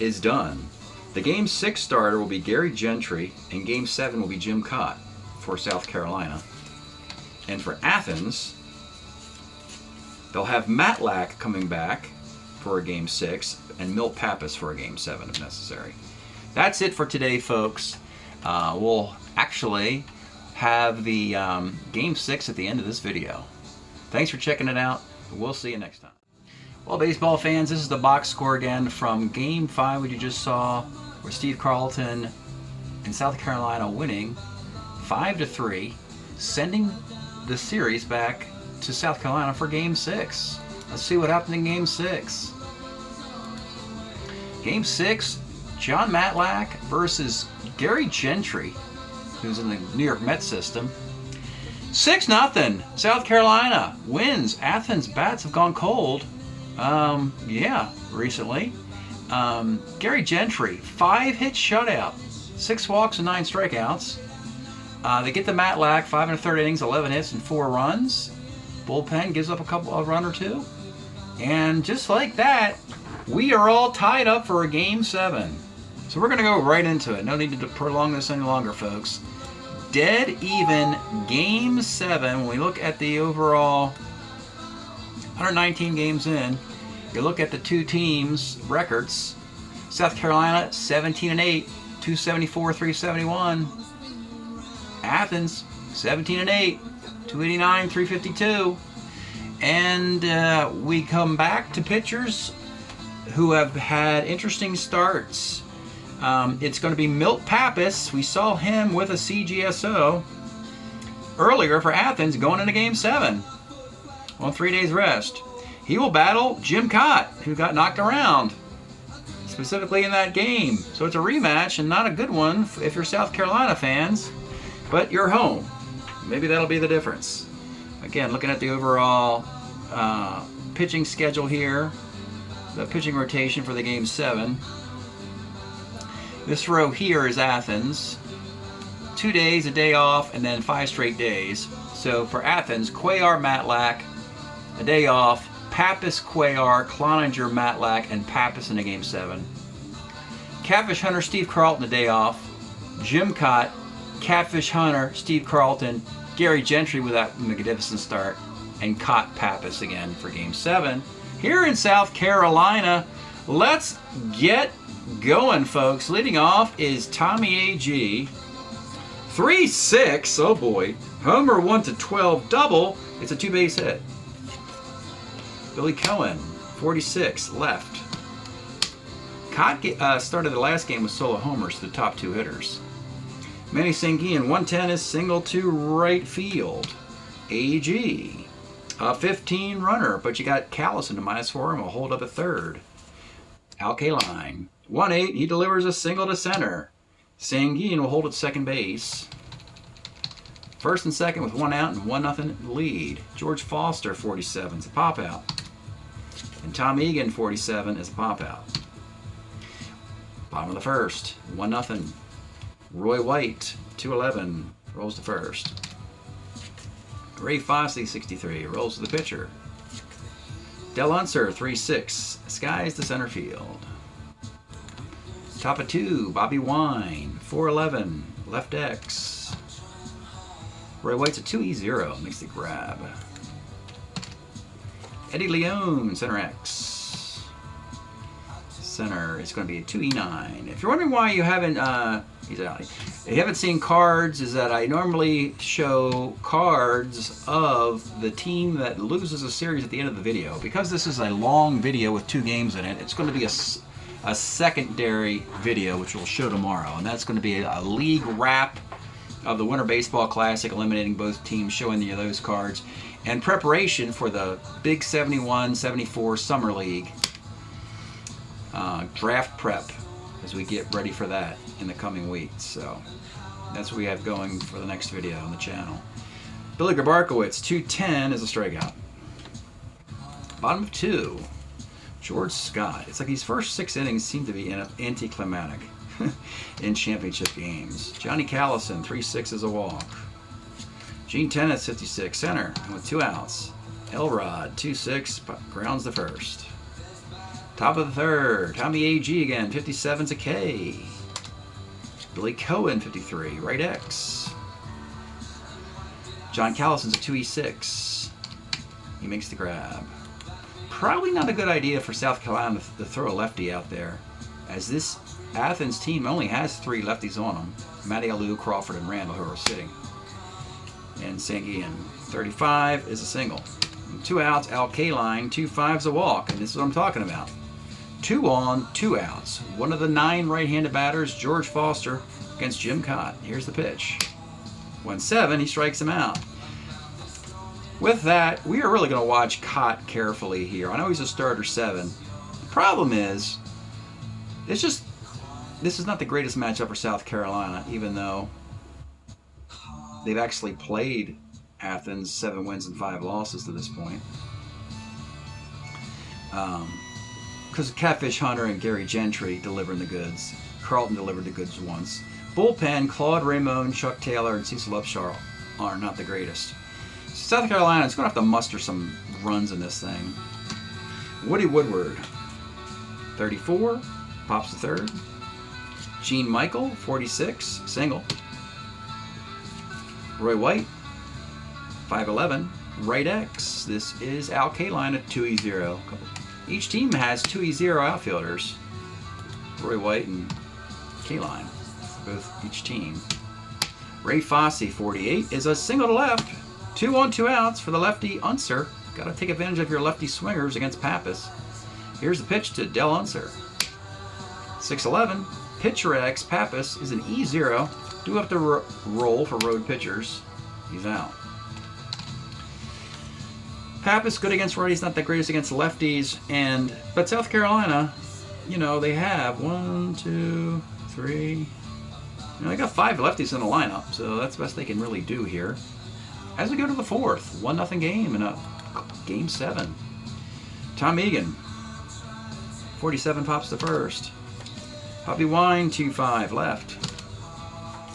is done. The Game 6 starter will be Gary Gentry, and Game 7 will be Jim Cott for South Carolina. And for Athens, they'll have Matlack coming back for a Game 6, and Milt Pappas for a Game 7 if necessary. That's it for today, folks. We'll actually have the Game 6 at the end of this video. Thanks for checking it out. We'll see you next time. Well, baseball fans, this is the box score again from Game 5, which you just saw, where Steve Carlton and South Carolina winning 5-3, sending the series back to South Carolina for Game 6. Let's see what happened in Game 6. Game 6, John Matlack versus Gary Gentry, who's in the New York Mets system. 6-0, South Carolina wins. Athens bats have gone cold. Recently. Gary Gentry, 5-hit shutout, 6 walks and 9 strikeouts. They get the Matlack, 5 1/3 innings, 11 hits and 4 runs. Bullpen gives up a run or 2. And just like that, we are all tied up for a Game 7. So we're going to go right into it. No need to prolong this any longer, folks. Dead even Game 7. When we look at the overall 119 games in, you look at the two teams' records. South Carolina 17-8, 274, 371. Athens 17-8, 289, 352. And we come back to pitchers who have had interesting starts. It's going to be Milt Pappas. We saw him with a CGSO earlier for Athens going into Game 7 on 3 days rest. He will battle Jim Cott, who got knocked around. specifically in that game. So it's a rematch and not a good one if you're South Carolina fans, but you're home. Maybe that'll be the difference. Again, looking at the overall pitching schedule here, the pitching rotation for the Game 7. This row here is Athens. 2 days, a day off, and then 5 straight days. So for Athens, Cuellar, Matlack, a day off, Pappas, Cuellar, Cloninger, Matlack, and Pappas in the Game 7. Catfish Hunter, Steve Carlton, a day off. Jim Cott, Catfish Hunter, Steve Carlton, Gary Gentry with that magnificent start, and Cott Pappas again for Game 7. Here in South Carolina, let's get going, folks. Leading off is Tommy A.G. 3-6, oh boy. Homer 1-12 double. It's a 2-base hit. Billy Cohen, 46, left. Cott started the last game with solo homers to the top 2 hitters. Manny Sanguian, 110 is single to right field. AG, a 15 runner, but you got Callison to -4 and will hold up at third. Al Kaline, 1-8, he delivers a single to center. Sanguian will hold at second base. First and second with 1 out and 1-0 lead. George Foster, 47, is a pop out. And Tom Egan, 47, is a pop out. Bottom of the first, 1-0. Roy White, 211, rolls to first. Ray Fosse, 63, rolls to the pitcher. Del Unser, 3-6, skies to center field. Top of 2, Bobby Wine, 411, left X. Roy White's a 2E0, makes the grab. Eddie Leone, center X. Center is going to be a 2E9. If you're wondering why you haven't, he's out. If you haven't seen cards, is that I normally show cards of the team that loses a series at the end of the video. Because this is a long video with 2 games in it, it's going to be a secondary video, which we'll show tomorrow. And that's going to be a league wrap of the Winter Baseball Classic, eliminating both teams, showing you those cards, and preparation for the big 71-74 Summer League draft prep as we get ready for that in the coming weeks. So that's what we have going for the next video on the channel. Billy Grabarkowitz, 210 is a strikeout. Bottom of 2, George Scott. It's like these first 6 innings seem to be anticlimactic in championship games. Johnny Callison, 3-6 is a walk. Gene Tennis, 56, center, and with 2 outs. Elrod, 2-6, grounds the first. Top of the third, Tommy A.G. again, 57's a K. Billy Cohen, 53, right X. John Callison's a 2E6. He makes the grab. Probably not a good idea for South Carolina to throw a lefty out there, as this Athens team only has 3 lefties on them. Matty Alou, Crawford, and Randall, who are sitting. And Sanguian, 35 is a single. 2 outs, Al Kaline, 2-5's a walk, and this is what I'm talking about. 2 on, 2 outs. One of the 9 right-handed batters, George Foster, against Jim Cott. Here's the pitch. 1-7, he strikes him out. With that, we are really going to watch Cott carefully here. I know he's a starter 7. The problem is, this is not the greatest matchup for South Carolina, even though they've actually played Athens 7 wins and 5 losses to this point. Because Catfish Hunter and Gary Gentry delivering the goods. Carlton delivered the goods once. Bullpen, Claude Raymond, Chuck Taylor, and Cecil Upshaw are not the greatest. South Carolina is going to have to muster some runs in this thing. Woody Woodward, 34, pops the third. Gene Michael, 46, single. Roy White, 5'11", right X. This is Al Kaline at 2E0. Each team has 2E0 outfielders. Roy White and Kaline, both each team. Ray Fosse, 48, is a single to left. 2 on, 2 outs for the lefty Unser. Got to take advantage of your lefty swingers against Pappas. Here's the pitch to Del Unser. 6'11", pitcher X. Pappas is an E0. Do have to roll for road pitchers. He's out. Pappas good against righties, not the greatest against lefties, but South Carolina you know, they have 1, 2, 3. You know, they got 5 lefties in the lineup, so that's the best they can really do here. As we go to the 4th, 1-0 game in a game 7. Tom Egan, 47 pops the first. Bobby Wine, 2-5 left.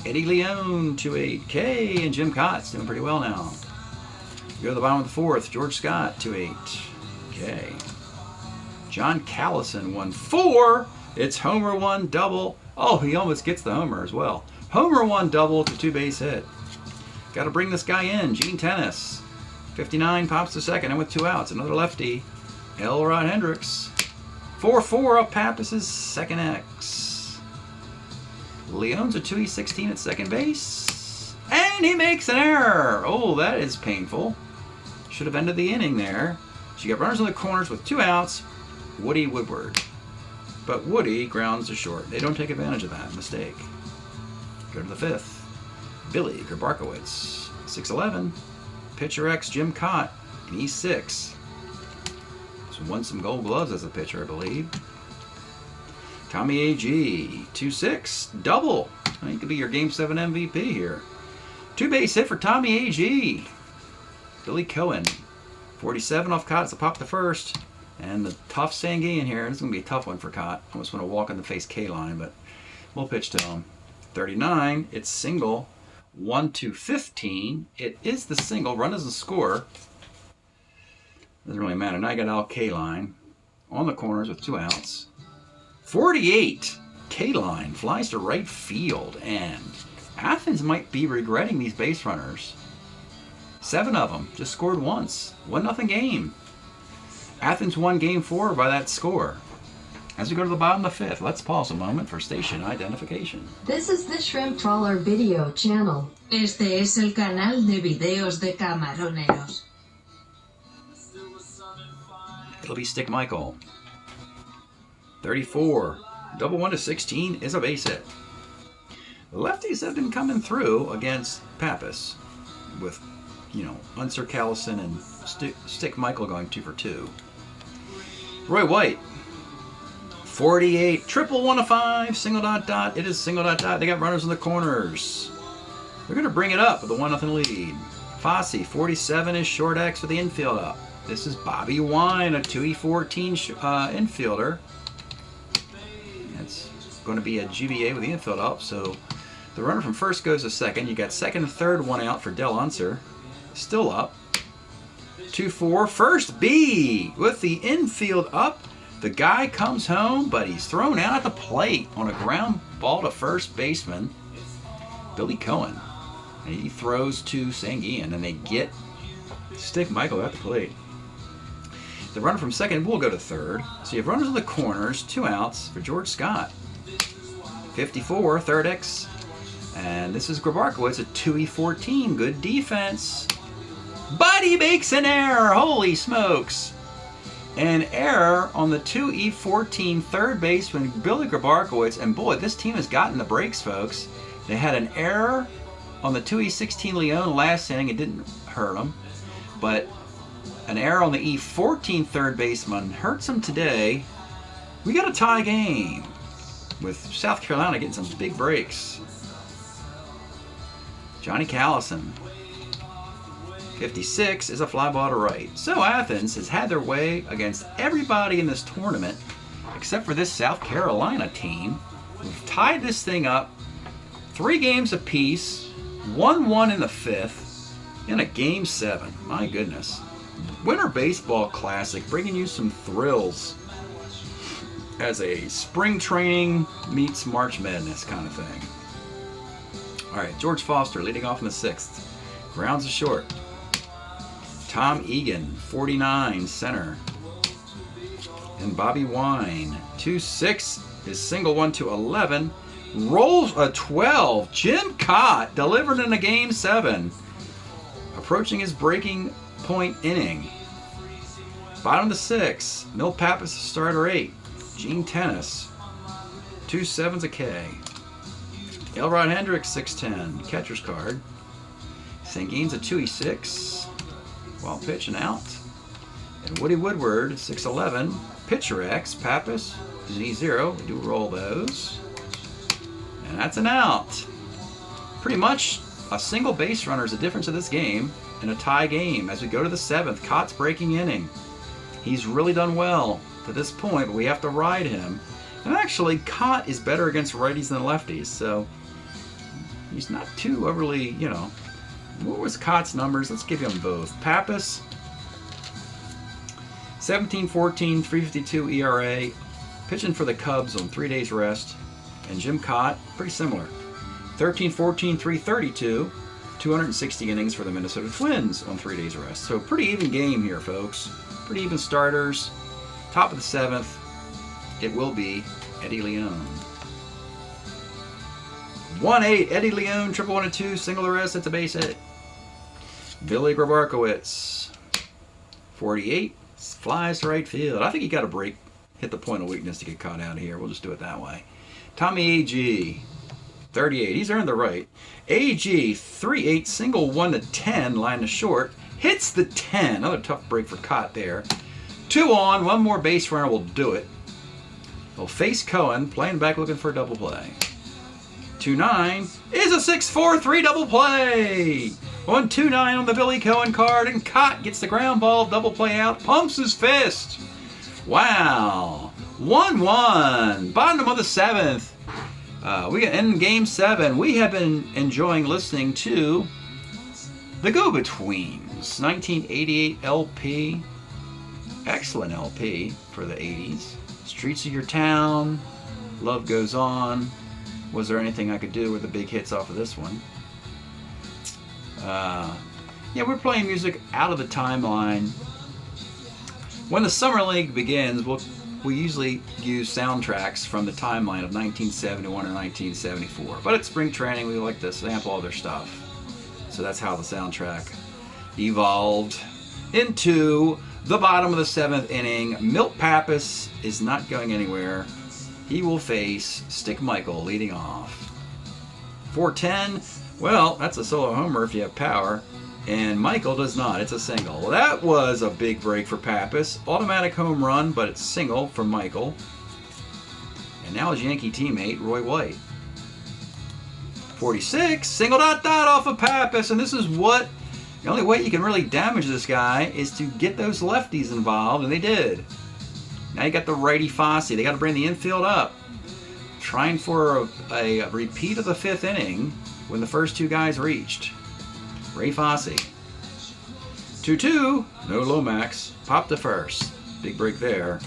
Eddie Leone, 2-8. K and Jim Cott's doing pretty well now. We go to the bottom of the 4th, George Scott, 2-8. K. John Callison, 1-4. It's homer 1 double. Oh, he almost gets the homer as well. Homer 1 double to 2-base hit. Got to bring this guy in. Gene Tennis, 59 pops to second, and with 2 outs, another lefty. Elrod Hendricks, 4-4 up Pappas' second X. Leone's a 2-16 at second base, and he makes an error. Oh, that is painful. Should have ended the inning there. So you got runners in the corners with 2 outs. Woody Woodward, but Woody grounds to short. They don't take advantage of that mistake. Go to the 5th. Billy Grabarkowitz, 6'11". Pitcher X Jim Cott, in E6. So won some gold gloves as a pitcher, I believe. Tommy A.G., 2-6, double. He could be your Game 7 MVP here. 2-base hit for Tommy A.G. Billy Cohen, 47 off Cott to pop the first. And the tough Sanguine here. This is going to be a tough one for Cott. I almost want to walk in the face K-line, but we'll pitch to him. 39, it's single. 1-15. It is the single. Run doesn't score. Doesn't really matter. Now I got Al K-line on the corners with 2 outs. 48. K-line flies to right field, and Athens might be regretting these base runners. 7 of them just scored once. 1-0 game. Athens won Game 4 by that score. As we go to the bottom of the 5th, let's pause a moment for station identification. This is the Shrimp Trawler video channel. Este es el canal de videos de camaroneros. It'll be Stick Michael. 34. Double 1 to 16 is a base hit. The lefties have been coming through against Pappas with, you know, Unser Callison and Stick Michael going 2 for 2. Roy White, 48, triple 1-5, single dot dot. It is single dot dot. They got runners in the corners. They're going to bring it up with a 1-0 lead. Fossey, 47 is short X for the infield up. This is Bobby Wine, a 2E14 infielder. That's going to be a GBA with the infield up. So the runner from first goes to second. You got second and third, 1 out for Del Unser. Still up. 2-4, first B with the infield up. The guy comes home, but he's thrown out at the plate on a ground ball to first baseman, Billy Cohen. And he throws to Sanguine, and they get Stick Michael at the plate. The runner from second will go to third. So you have runners in the corners, 2 outs for George Scott. 54, third X. And this is Grabarkowitz at 2E14. Good defense. But he makes an error. Holy smokes. An error on the 2E14 third baseman, Billy Grabarkowitz. And boy, this team has gotten the breaks, folks. They had an error on the 2E16 Leone last inning. It didn't hurt them. But an error on the E14 third baseman hurts them today. We got a tie game with South Carolina getting some big breaks. Johnny Callison, 56 is a fly ball to right. So Athens has had their way against everybody in this tournament except for this South Carolina team. We've tied this thing up 3 games apiece, 1-1 in the 5th, in a game 7. My goodness. Winter Baseball Classic, bringing you some thrills as a spring training meets March Madness kind of thing. All right, George Foster leading off in the 6th. Grounds to short. Tom Egan, 49, center. And Bobby Wine, 2-6 is single 1 to 11. Rolls a 12. Jim Cott delivered in a game 7. Approaching his breaking point inning. Bottom of the 6. Milt Pappas, starter 8. Gene Tennis, 2-7's a K. Elrod Hendricks, 6'10", catcher's card. Sanguine's a 2E6. Wild pitch and out. And Woody Woodward, 6'11", Pitcher X, Pappas, is an E0. We do roll those. And that's an out. Pretty much a single base runner is the difference of this game in a tie game. As we go to the 7th, Cott's breaking inning. He's really done well to this point, but we have to ride him. And actually, Cott is better against righties than lefties, so he's not too overly, you know. What was Cott's numbers? Let's give him both. Pappas, 17-14, 3.52 ERA, pitching for the Cubs on 3 days rest. And Jim Cott, pretty similar. 13-14, 3.32, 260 innings for the Minnesota Twins on 3 days rest. So pretty even game here, folks. Pretty even starters. Top of the 7th, it will be Eddie Leon. 1-8, Eddie Leon, triple 1 and 2, single the rest, that's a base hit. Billy Grabarkowitz, 48, flies to right field. I think he got a break, hit the point of weakness to get caught out of here. We'll just do it that way. Tommy A.G., 38, he's earned the right. A.G., 3-8, single 1 to 10, line to short. Hits the 10, another tough break for Cott there. 2 on, one more base runner will do it. He'll face Cohen, playing back looking for a double play. 2-9 is a 6-4-3 double play. 1-2-9 on the Billy Cohen card, and Cott gets the ground ball, double play out, pumps his fist. Wow. 1-1, bottom of the 7th. We got in game 7. We have been enjoying listening to the Go-Betweens, 1988 LP. Excellent LP for the 80s. Streets of Your Town, Love Goes On. Was there anything I could do with the big hits off of this one? Yeah, we're playing music out of the timeline. When the Summer League begins, we usually use soundtracks from the timeline of 1971 and 1974. But at spring training, we like to sample other stuff. So that's how the soundtrack evolved into the bottom of the 7th inning. Milt Pappas is not going anywhere. He will face Stick Michael leading off. 410, well, that's a solo homer if you have power. And Michael does not. It's a single. Well, that was a big break for Pappas. Automatic home run, but it's single from Michael. And now his Yankee teammate, Roy White. 46, single dot off of Pappas. And this is what, the only way you can really damage this guy is to get those lefties involved, and they did. Now you got the righty Fosse. They got to bring the infield up. Trying for a repeat of the 5th inning when the first 2 guys reached. Ray Fosse. 2-2. No Lomax. Pop to first. Big break there.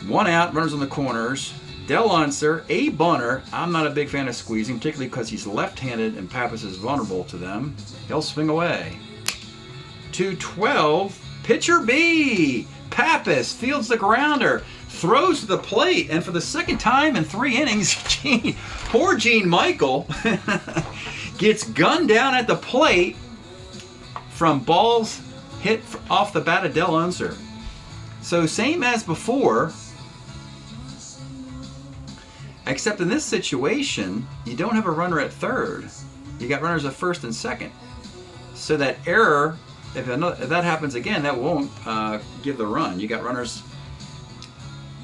1 out. Runners on the corners. Del Unser. A bunter. I'm not a big fan of squeezing, particularly because he's left-handed and Pappas is vulnerable to them. He'll swing away. 2-12. Pitcher B. Pappas fields the grounder. Throws to the plate, and for the second time in 3 innings, poor Gene Michael gets gunned down at the plate from balls hit off the bat of Del Unser. So same as before, except in this situation, you don't have a runner at third. You got runners at first and second. So that error, if that happens again, that won't give the run. You got runners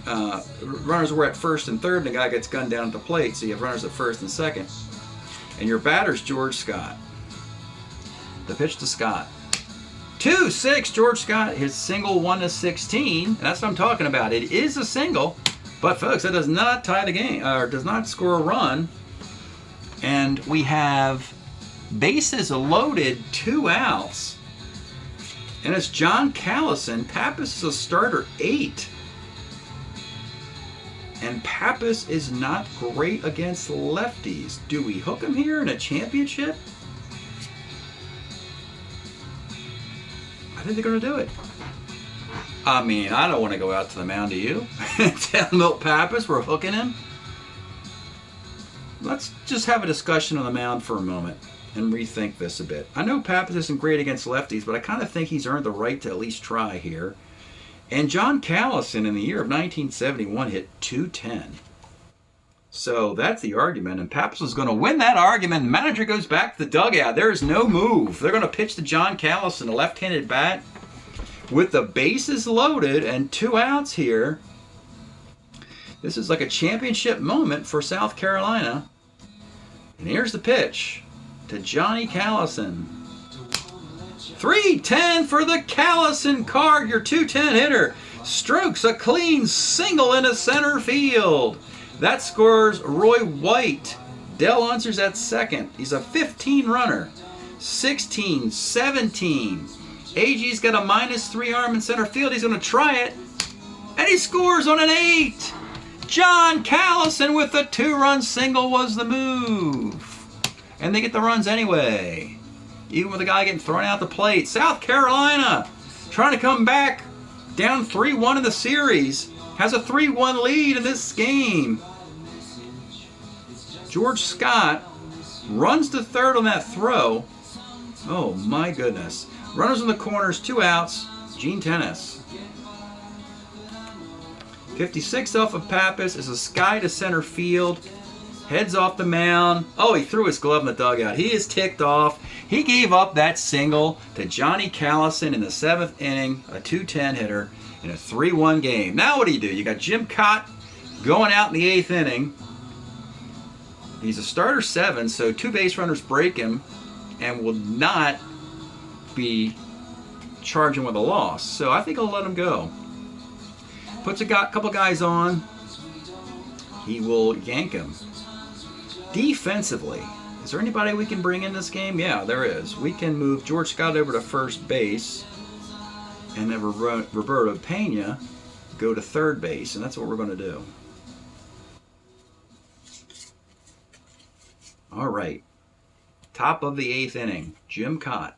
were at first and third, and the guy gets gunned down at the plate, so you have runners at first and second. And your batter's George Scott. The pitch to Scott. 2-6, George Scott, his single 1 to 16. That's what I'm talking about. It is a single, but folks, that does not tie the game, or does not score a run. And we have bases loaded, 2 outs. And it's John Callison. Pappas is a starter, 8. And Pappas is not great against lefties. Do we hook him here in a championship? I think they're going to do it. I mean, I don't want to go out to the mound, do you? Tell Milt Pappas we're hooking him. Let's just have a discussion on the mound for a moment and rethink this a bit. I know Pappas isn't great against lefties, but I kind of think he's earned the right to at least try here. And John Callison in the year of 1971 hit .210. So that's the argument, and Pappas is going to win that argument. The manager goes back to the dugout. There is no move. They're going to pitch to John Callison, a left-handed bat. with the bases loaded and 2 outs here. This is like a championship moment for South Carolina. And here's the pitch to Johnny Callison. 3-10 for the Callison card, your 210 hitter. Strokes a clean single into center field. That scores Roy White. Dell Unser's at second. He's a 15 runner. 16, 17. AG's got a -3 arm in center field. He's going to try it. And he scores on an 8. John Callison with the 2-run single was the move. And they get the runs anyway. Even with the guy getting thrown out the plate. South Carolina trying to come back down 3-1 in the series. Has a 3-1 lead in this game. George Scott runs to third on that throw. Oh my goodness. Runners in the corners, 2 outs. Gene Tennis. 56 off of Pappas is a sky to center field. Heads off the mound. Oh, he threw his glove in the dugout. He is ticked off. He gave up that single to Johnny Callison in the 7th inning, a 210 hitter in a 3-1 game. Now what do? You got Jim Cott going out in the 8th inning. He's a starter 7, so 2 base runners break him and will not be charging with a loss. So I think I'll let him go. Puts a couple guys on. He will yank him. Defensively, is there anybody we can bring in this game? Yeah, there is. We can move George Scott over to first base and then Roberto Pena go to third base, and that's what we're going to do. All right. Top of the 8th inning, Jim Cott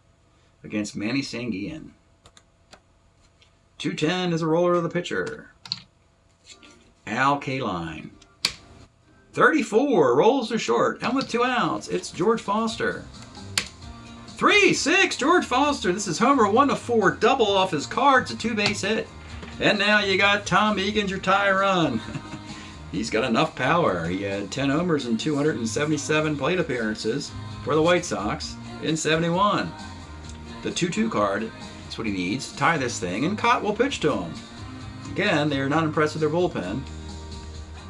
against Manny Sanguillen. 210 is a roller of the pitcher. Al Kaline. 34 rolls to short, and with 2 outs, it's George Foster. 3-6, George Foster. This is homer 1-4, double off his cards, a 2-base hit. And now you got Tom Egan's your tie run. He's got enough power. He had 10 homers and 277 plate appearances for the White Sox in 71. The 2-2 card, that's what he needs to tie this thing, and Cott will pitch to him. Again, they're not impressed with their bullpen.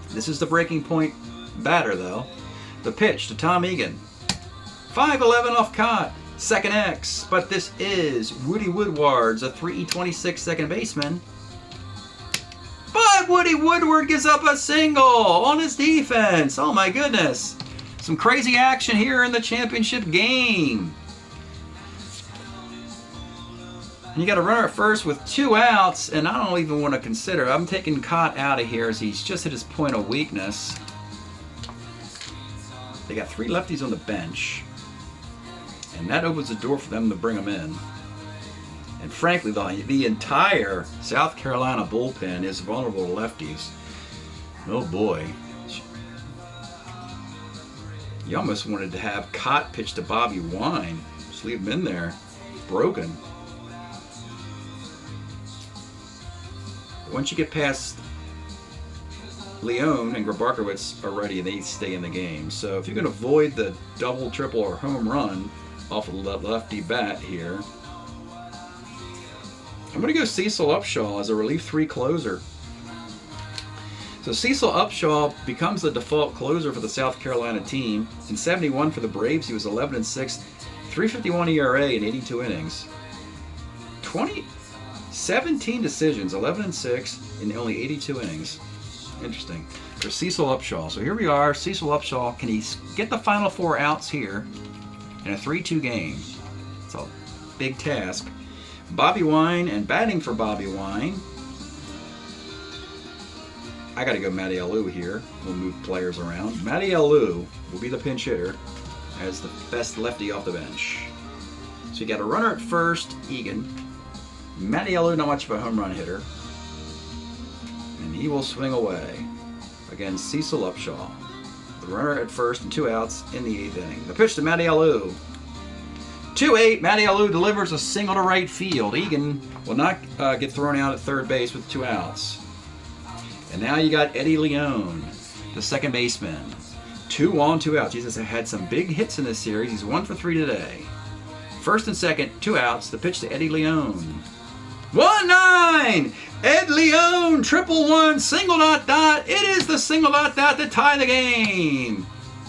This is the breaking point batter, though. The pitch to Tom Egan. 5-11 off Cott. Second X. But this is Woody Woodward's a 326 second baseman. But Woody Woodward gives up a single on his defense. Oh my goodness. Some crazy action here in the championship game. And you got a runner at first with 2 outs, and I don't even want to consider. I'm taking Cott out of here as he's just hit his point of weakness. They got 3 lefties on the bench, and that opens the door for them to bring them in. And frankly, the entire South Carolina bullpen is vulnerable to lefties. Oh boy. You almost wanted to have Cott pitch to Bobby Wine. Just leave him in there. Broken. Once you get past Leone and Grabarkowitz are ready, they stay in the game. So if you can avoid the double, triple, or home run off of the lefty bat here, I'm going to go Cecil Upshaw as a relief 3 closer. So Cecil Upshaw becomes the default closer for the South Carolina team. In 71 for the Braves, he was 11-6, 3.51 ERA in 82 innings. 17 decisions, 11-6 in only 82 innings. Interesting. For Cecil Upshaw. So here we are. Cecil Upshaw. Can he get the final 4 outs here in a 3-2 game? It's a big task. Bobby Wine, and batting for Bobby Wine, I got to go Matty Alou here. We'll move players around. Matty Alou will be the pinch hitter as the best lefty off the bench. So you got a runner at first, Egan. Matty Alou, not much of a home run hitter. And he will swing away against Cecil Upshaw. The runner at first and 2 outs in the 8th inning. The pitch to Matty Alou. 2-8, Matty Alou delivers a single to right field. Egan will not get thrown out at third base with 2 outs. And now you got Eddie Leone, the second baseman. 2 on, 2 outs. Jesus had some big hits in this series. He's 1 for 3 today. First and second, 2 outs. The pitch to Eddie Leone. 1-9. Ed Leon, triple one, single dot dot. It is the single dot dot to tie the game.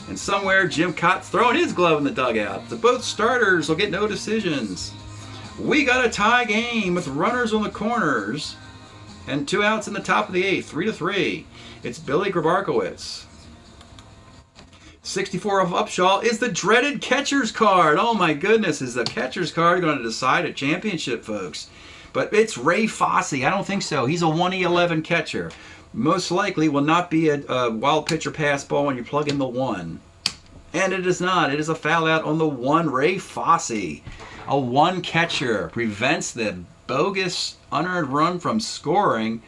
And somewhere Jim Cott's throwing his glove in the dugout. So both starters will get no decisions. We got a tie game with runners on the corners and 2 outs in the top of the 8th, 3-3. It's Billy Grabarkowitz. 64 of Upshaw is the dreaded catcher's card. Oh my goodness, is the catcher's card going to decide a championship, folks? But it's Ray Fosse. I don't think so. He's a 1E11 catcher. Most likely will not be a wild pitch or pass ball when you plug in the 1. And it is not. It is a foul out on the 1. Ray Fosse, a 1 catcher, prevents the bogus unearned run from scoring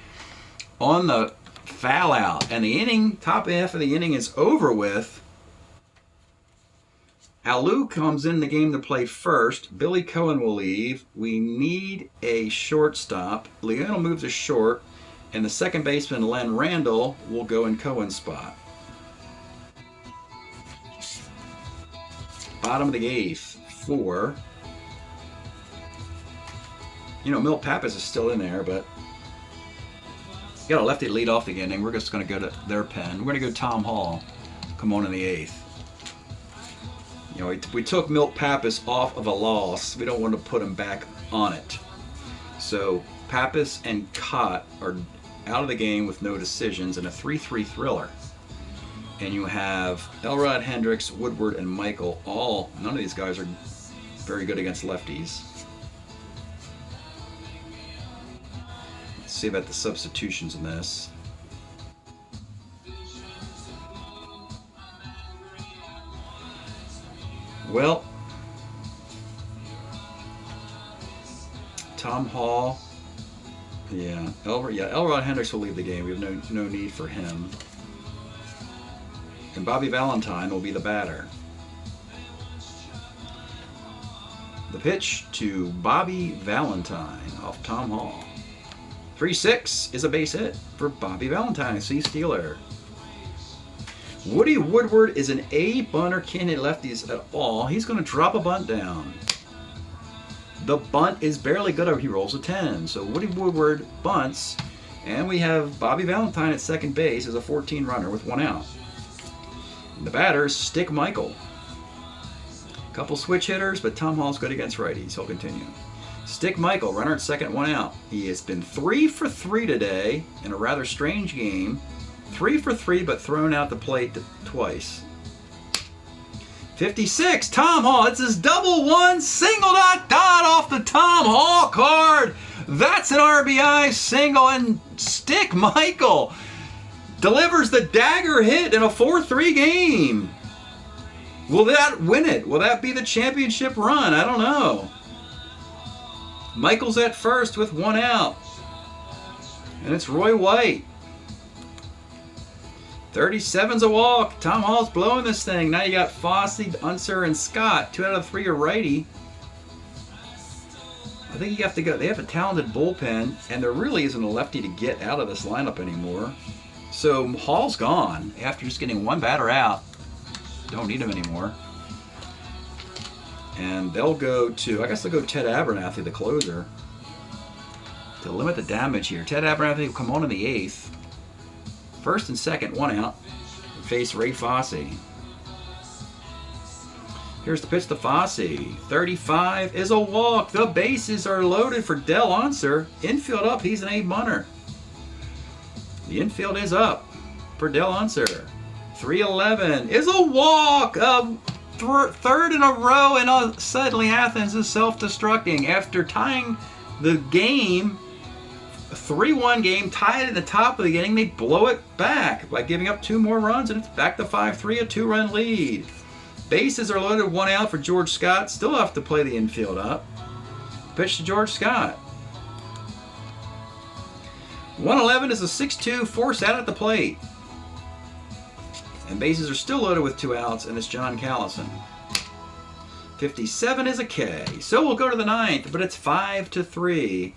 on the foul out. And the inning, top half of the inning is over with. Alou comes in the game to play first. Billy Cohen will leave. We need a shortstop. Leon will move to short. And the second baseman, Len Randall, will go in Cohen's spot. Bottom of the 8th, 4. You know, Milt Pappas is still in there, but got a lefty lead off the inning. We're just going to go to their pen. We're going to go Tom Hall. Come on in the 8th. You know, we took Milt Pappas off of a loss. We don't want to put him back on it. So Pappas and Cott are out of the game with no decisions in a 3-3 thriller. And you have Elrod, Hendricks, Woodward, and Michael. None of these guys are very good against lefties. Let's see about the substitutions in this. Well, Tom Hall, Elrod Hendricks will leave the game. We have no need for him. And Bobby Valentine will be the batter. The pitch to Bobby Valentine off Tom Hall. 3-6 is a base hit for Bobby Valentine, C Steeler. Woody Woodward is an A bunter, can't hit lefties at all. He's going to drop a bunt down. The bunt is barely good. He rolls a 10. So Woody Woodward bunts, and we have Bobby Valentine at second base as a 14 runner with 1 out. And the batter is Stick Michael. A couple switch hitters, but Tom Hall's good against righties. He'll continue. Stick Michael, runner at second, 1 out. He has been 3 for 3 today in a rather strange game. 3 for 3, but thrown out the plate twice. 56, Tom Hall. It's his double 1 single dot dot off the Tom Hall card. That's an RBI single, and Stick Michael delivers the dagger hit in a 4-3 game. Will that win it? Will that be the championship run? I don't know. Michael's at first with 1 out. And it's Roy White. 37's a walk. Tom Hall's blowing this thing. Now you got Fosse, Unser, and Scott. 2 out of 3 are righty. I think you have to go. They have a talented bullpen, and there really isn't a lefty to get out of this lineup anymore. So Hall's gone after just getting 1 batter out. Don't need him anymore. And they'll go to, I guess they'll go Ted Abernathy, the closer, to limit the damage here. Ted Abernathy will come on in the 8th. First and second, 1 out. Face Ray Fosse. Here's the pitch to Fosse. 35 is a walk. The bases are loaded for Del Unser. Infield up. He's an A bunter. The infield is up for Del Unser. 3-11 is a walk. Third in a row, and suddenly Athens is self-destructing after tying the game. 3-1 game, tied at the top of the inning. They blow it back by giving up 2 more runs, and it's back to 5-3, a 2-run lead. Bases are loaded, 1 out for George Scott. Still have to play the infield up. Pitch to George Scott. 111 is a 6-2, force out at the plate. And bases are still loaded with 2 outs, and it's John Callison. 57 is a K. So we'll go to the 9th, but it's 5-3.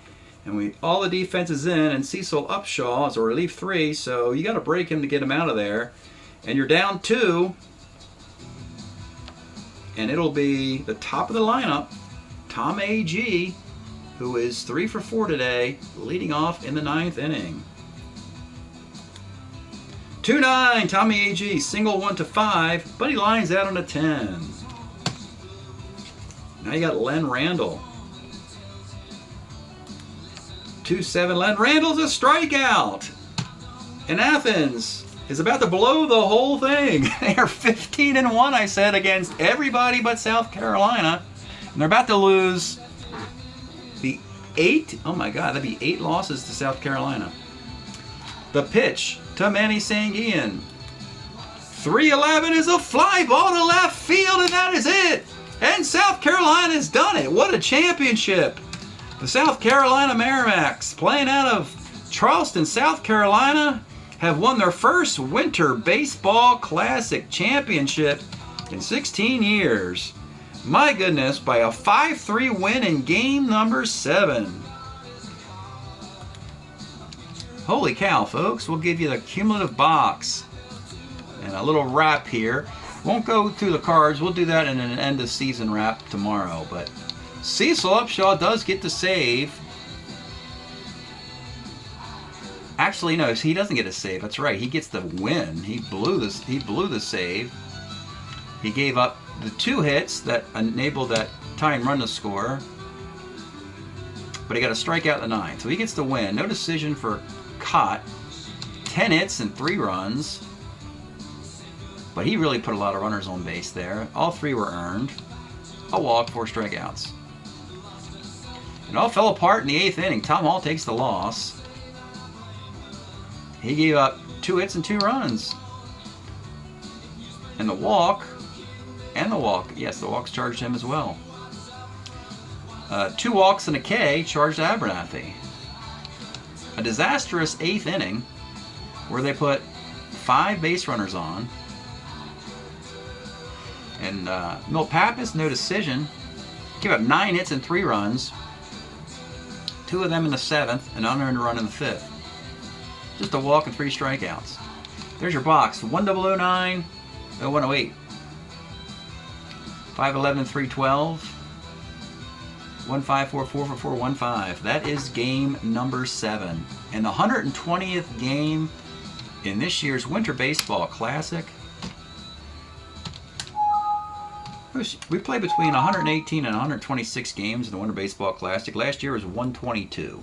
And all the defense is in, and Cecil Upshaw is a relief 3, so you got to break him to get him out of there. And you're down 2. And it'll be the top of the lineup, Tom A.G. who is 3 for 4 today, leading off in the 9th inning. 2-9, Tommy A.G., single 1 to 5, but he lines out on a 10. Now you got Len Randall. 2-7, Len Randall's a strikeout. And Athens is about to blow the whole thing. They are 15-1, I said, against everybody but South Carolina. And they're about to lose the 8, oh my God, that'd be 8 losses to South Carolina. The pitch to Manny Sanguian. 3-11 is a fly ball to left field, and that is it. And South Carolina's done it. What a championship. The South Carolina Merrimacs, playing out of Charleston, South Carolina, have won their first Winter Baseball Classic championship in 16 years. My goodness, by a 5-3 win in game number 7. Holy cow, folks. We'll give you the cumulative box and a little wrap here. Won't go through the cards. We'll do that in an end of season wrap tomorrow. But Cecil Upshaw does get the save. Actually, no, he doesn't get a save. That's right. He gets the win. He blew the save. He gave up the 2 hits that enabled that tying run to score. But he got a strikeout in the 9th. So he gets the win. No decision for Cott. 10 hits and 3 runs. But he really put a lot of runners on base there. All 3 were earned. A walk, 4 strikeouts. It all fell apart in the 8th inning. Tom Hall takes the loss. He gave up 2 hits and 2 runs. And the walk. Yes, the walks charged him as well. 2 walks and a K charged Abernathy. A disastrous 8th inning where they put 5 base runners on. And Milt Pappas, no decision. Gave up 9 hits and 3 runs. 2 of them in the 7th, an unearned run in the 5th. Just a walk and 3 strikeouts. There's your box. 1009, 0108. 511 312. 1544 for 415. That is game number 7. And the 120th game in this year's Winter Baseball Classic. We play between 118 and 126 games in the Winter Baseball Classic. Last year was 122.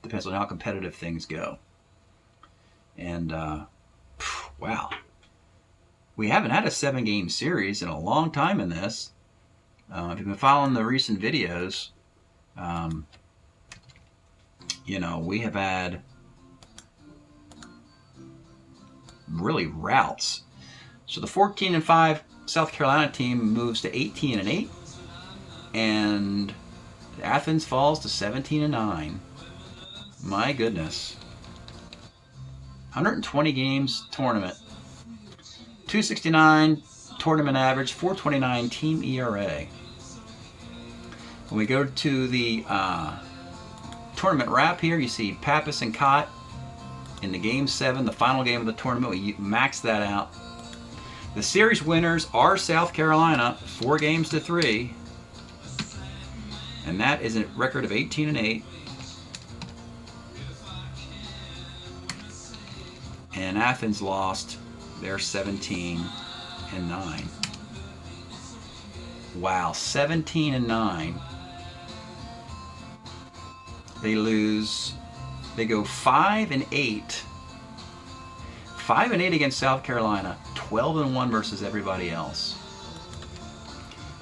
Depends on how competitive things go. And, wow. We haven't had a 7-game series in a long time in this. If you've been following the recent videos, you know, we have had really routes. So the 14-5 South Carolina team moves to 18-8, and Athens falls to 17-9. My goodness. 120 games tournament. 269 tournament average, 429 team ERA. When we go to the tournament wrap here, you see Pappas and Cott in the game 7, the final game of the tournament. We max that out. The series winners are South Carolina, 4-3, and that is a record of 18-8. And Athens lost. They're 17-9. Wow, 17-9. They lose. They go 5-8. 5-8 against South Carolina. 12-1 versus everybody else.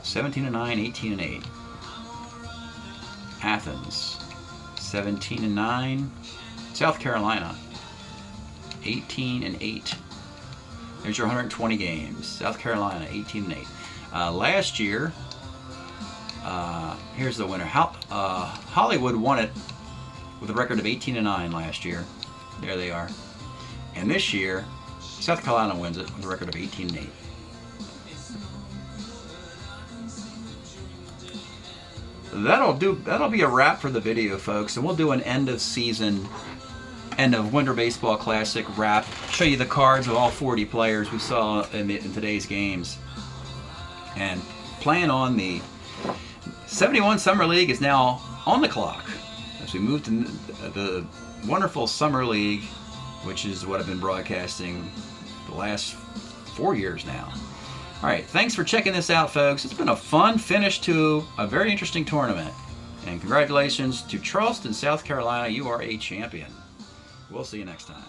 17-9, 18-8. Athens, 17-9. South Carolina, 18-8. There's your 120 games. South Carolina, 18-8. Last year, here's the winner. Hollywood won it with a record of 18-9 last year. There they are. And this year, South Carolina wins it with a record of 18-8. That'll be a wrap for the video, folks, and we'll do an end of Winter Baseball Classic wrap. Show you the cards of all 40 players we saw in today's games. And playing on the 71 Summer League is now on the clock as we move to the wonderful Summer League, which is what I've been broadcasting the last 4 years now. All right, thanks for checking this out, folks. It's been a fun finish to a very interesting tournament. And congratulations to Charleston, South Carolina. You are a champion. We'll see you next time.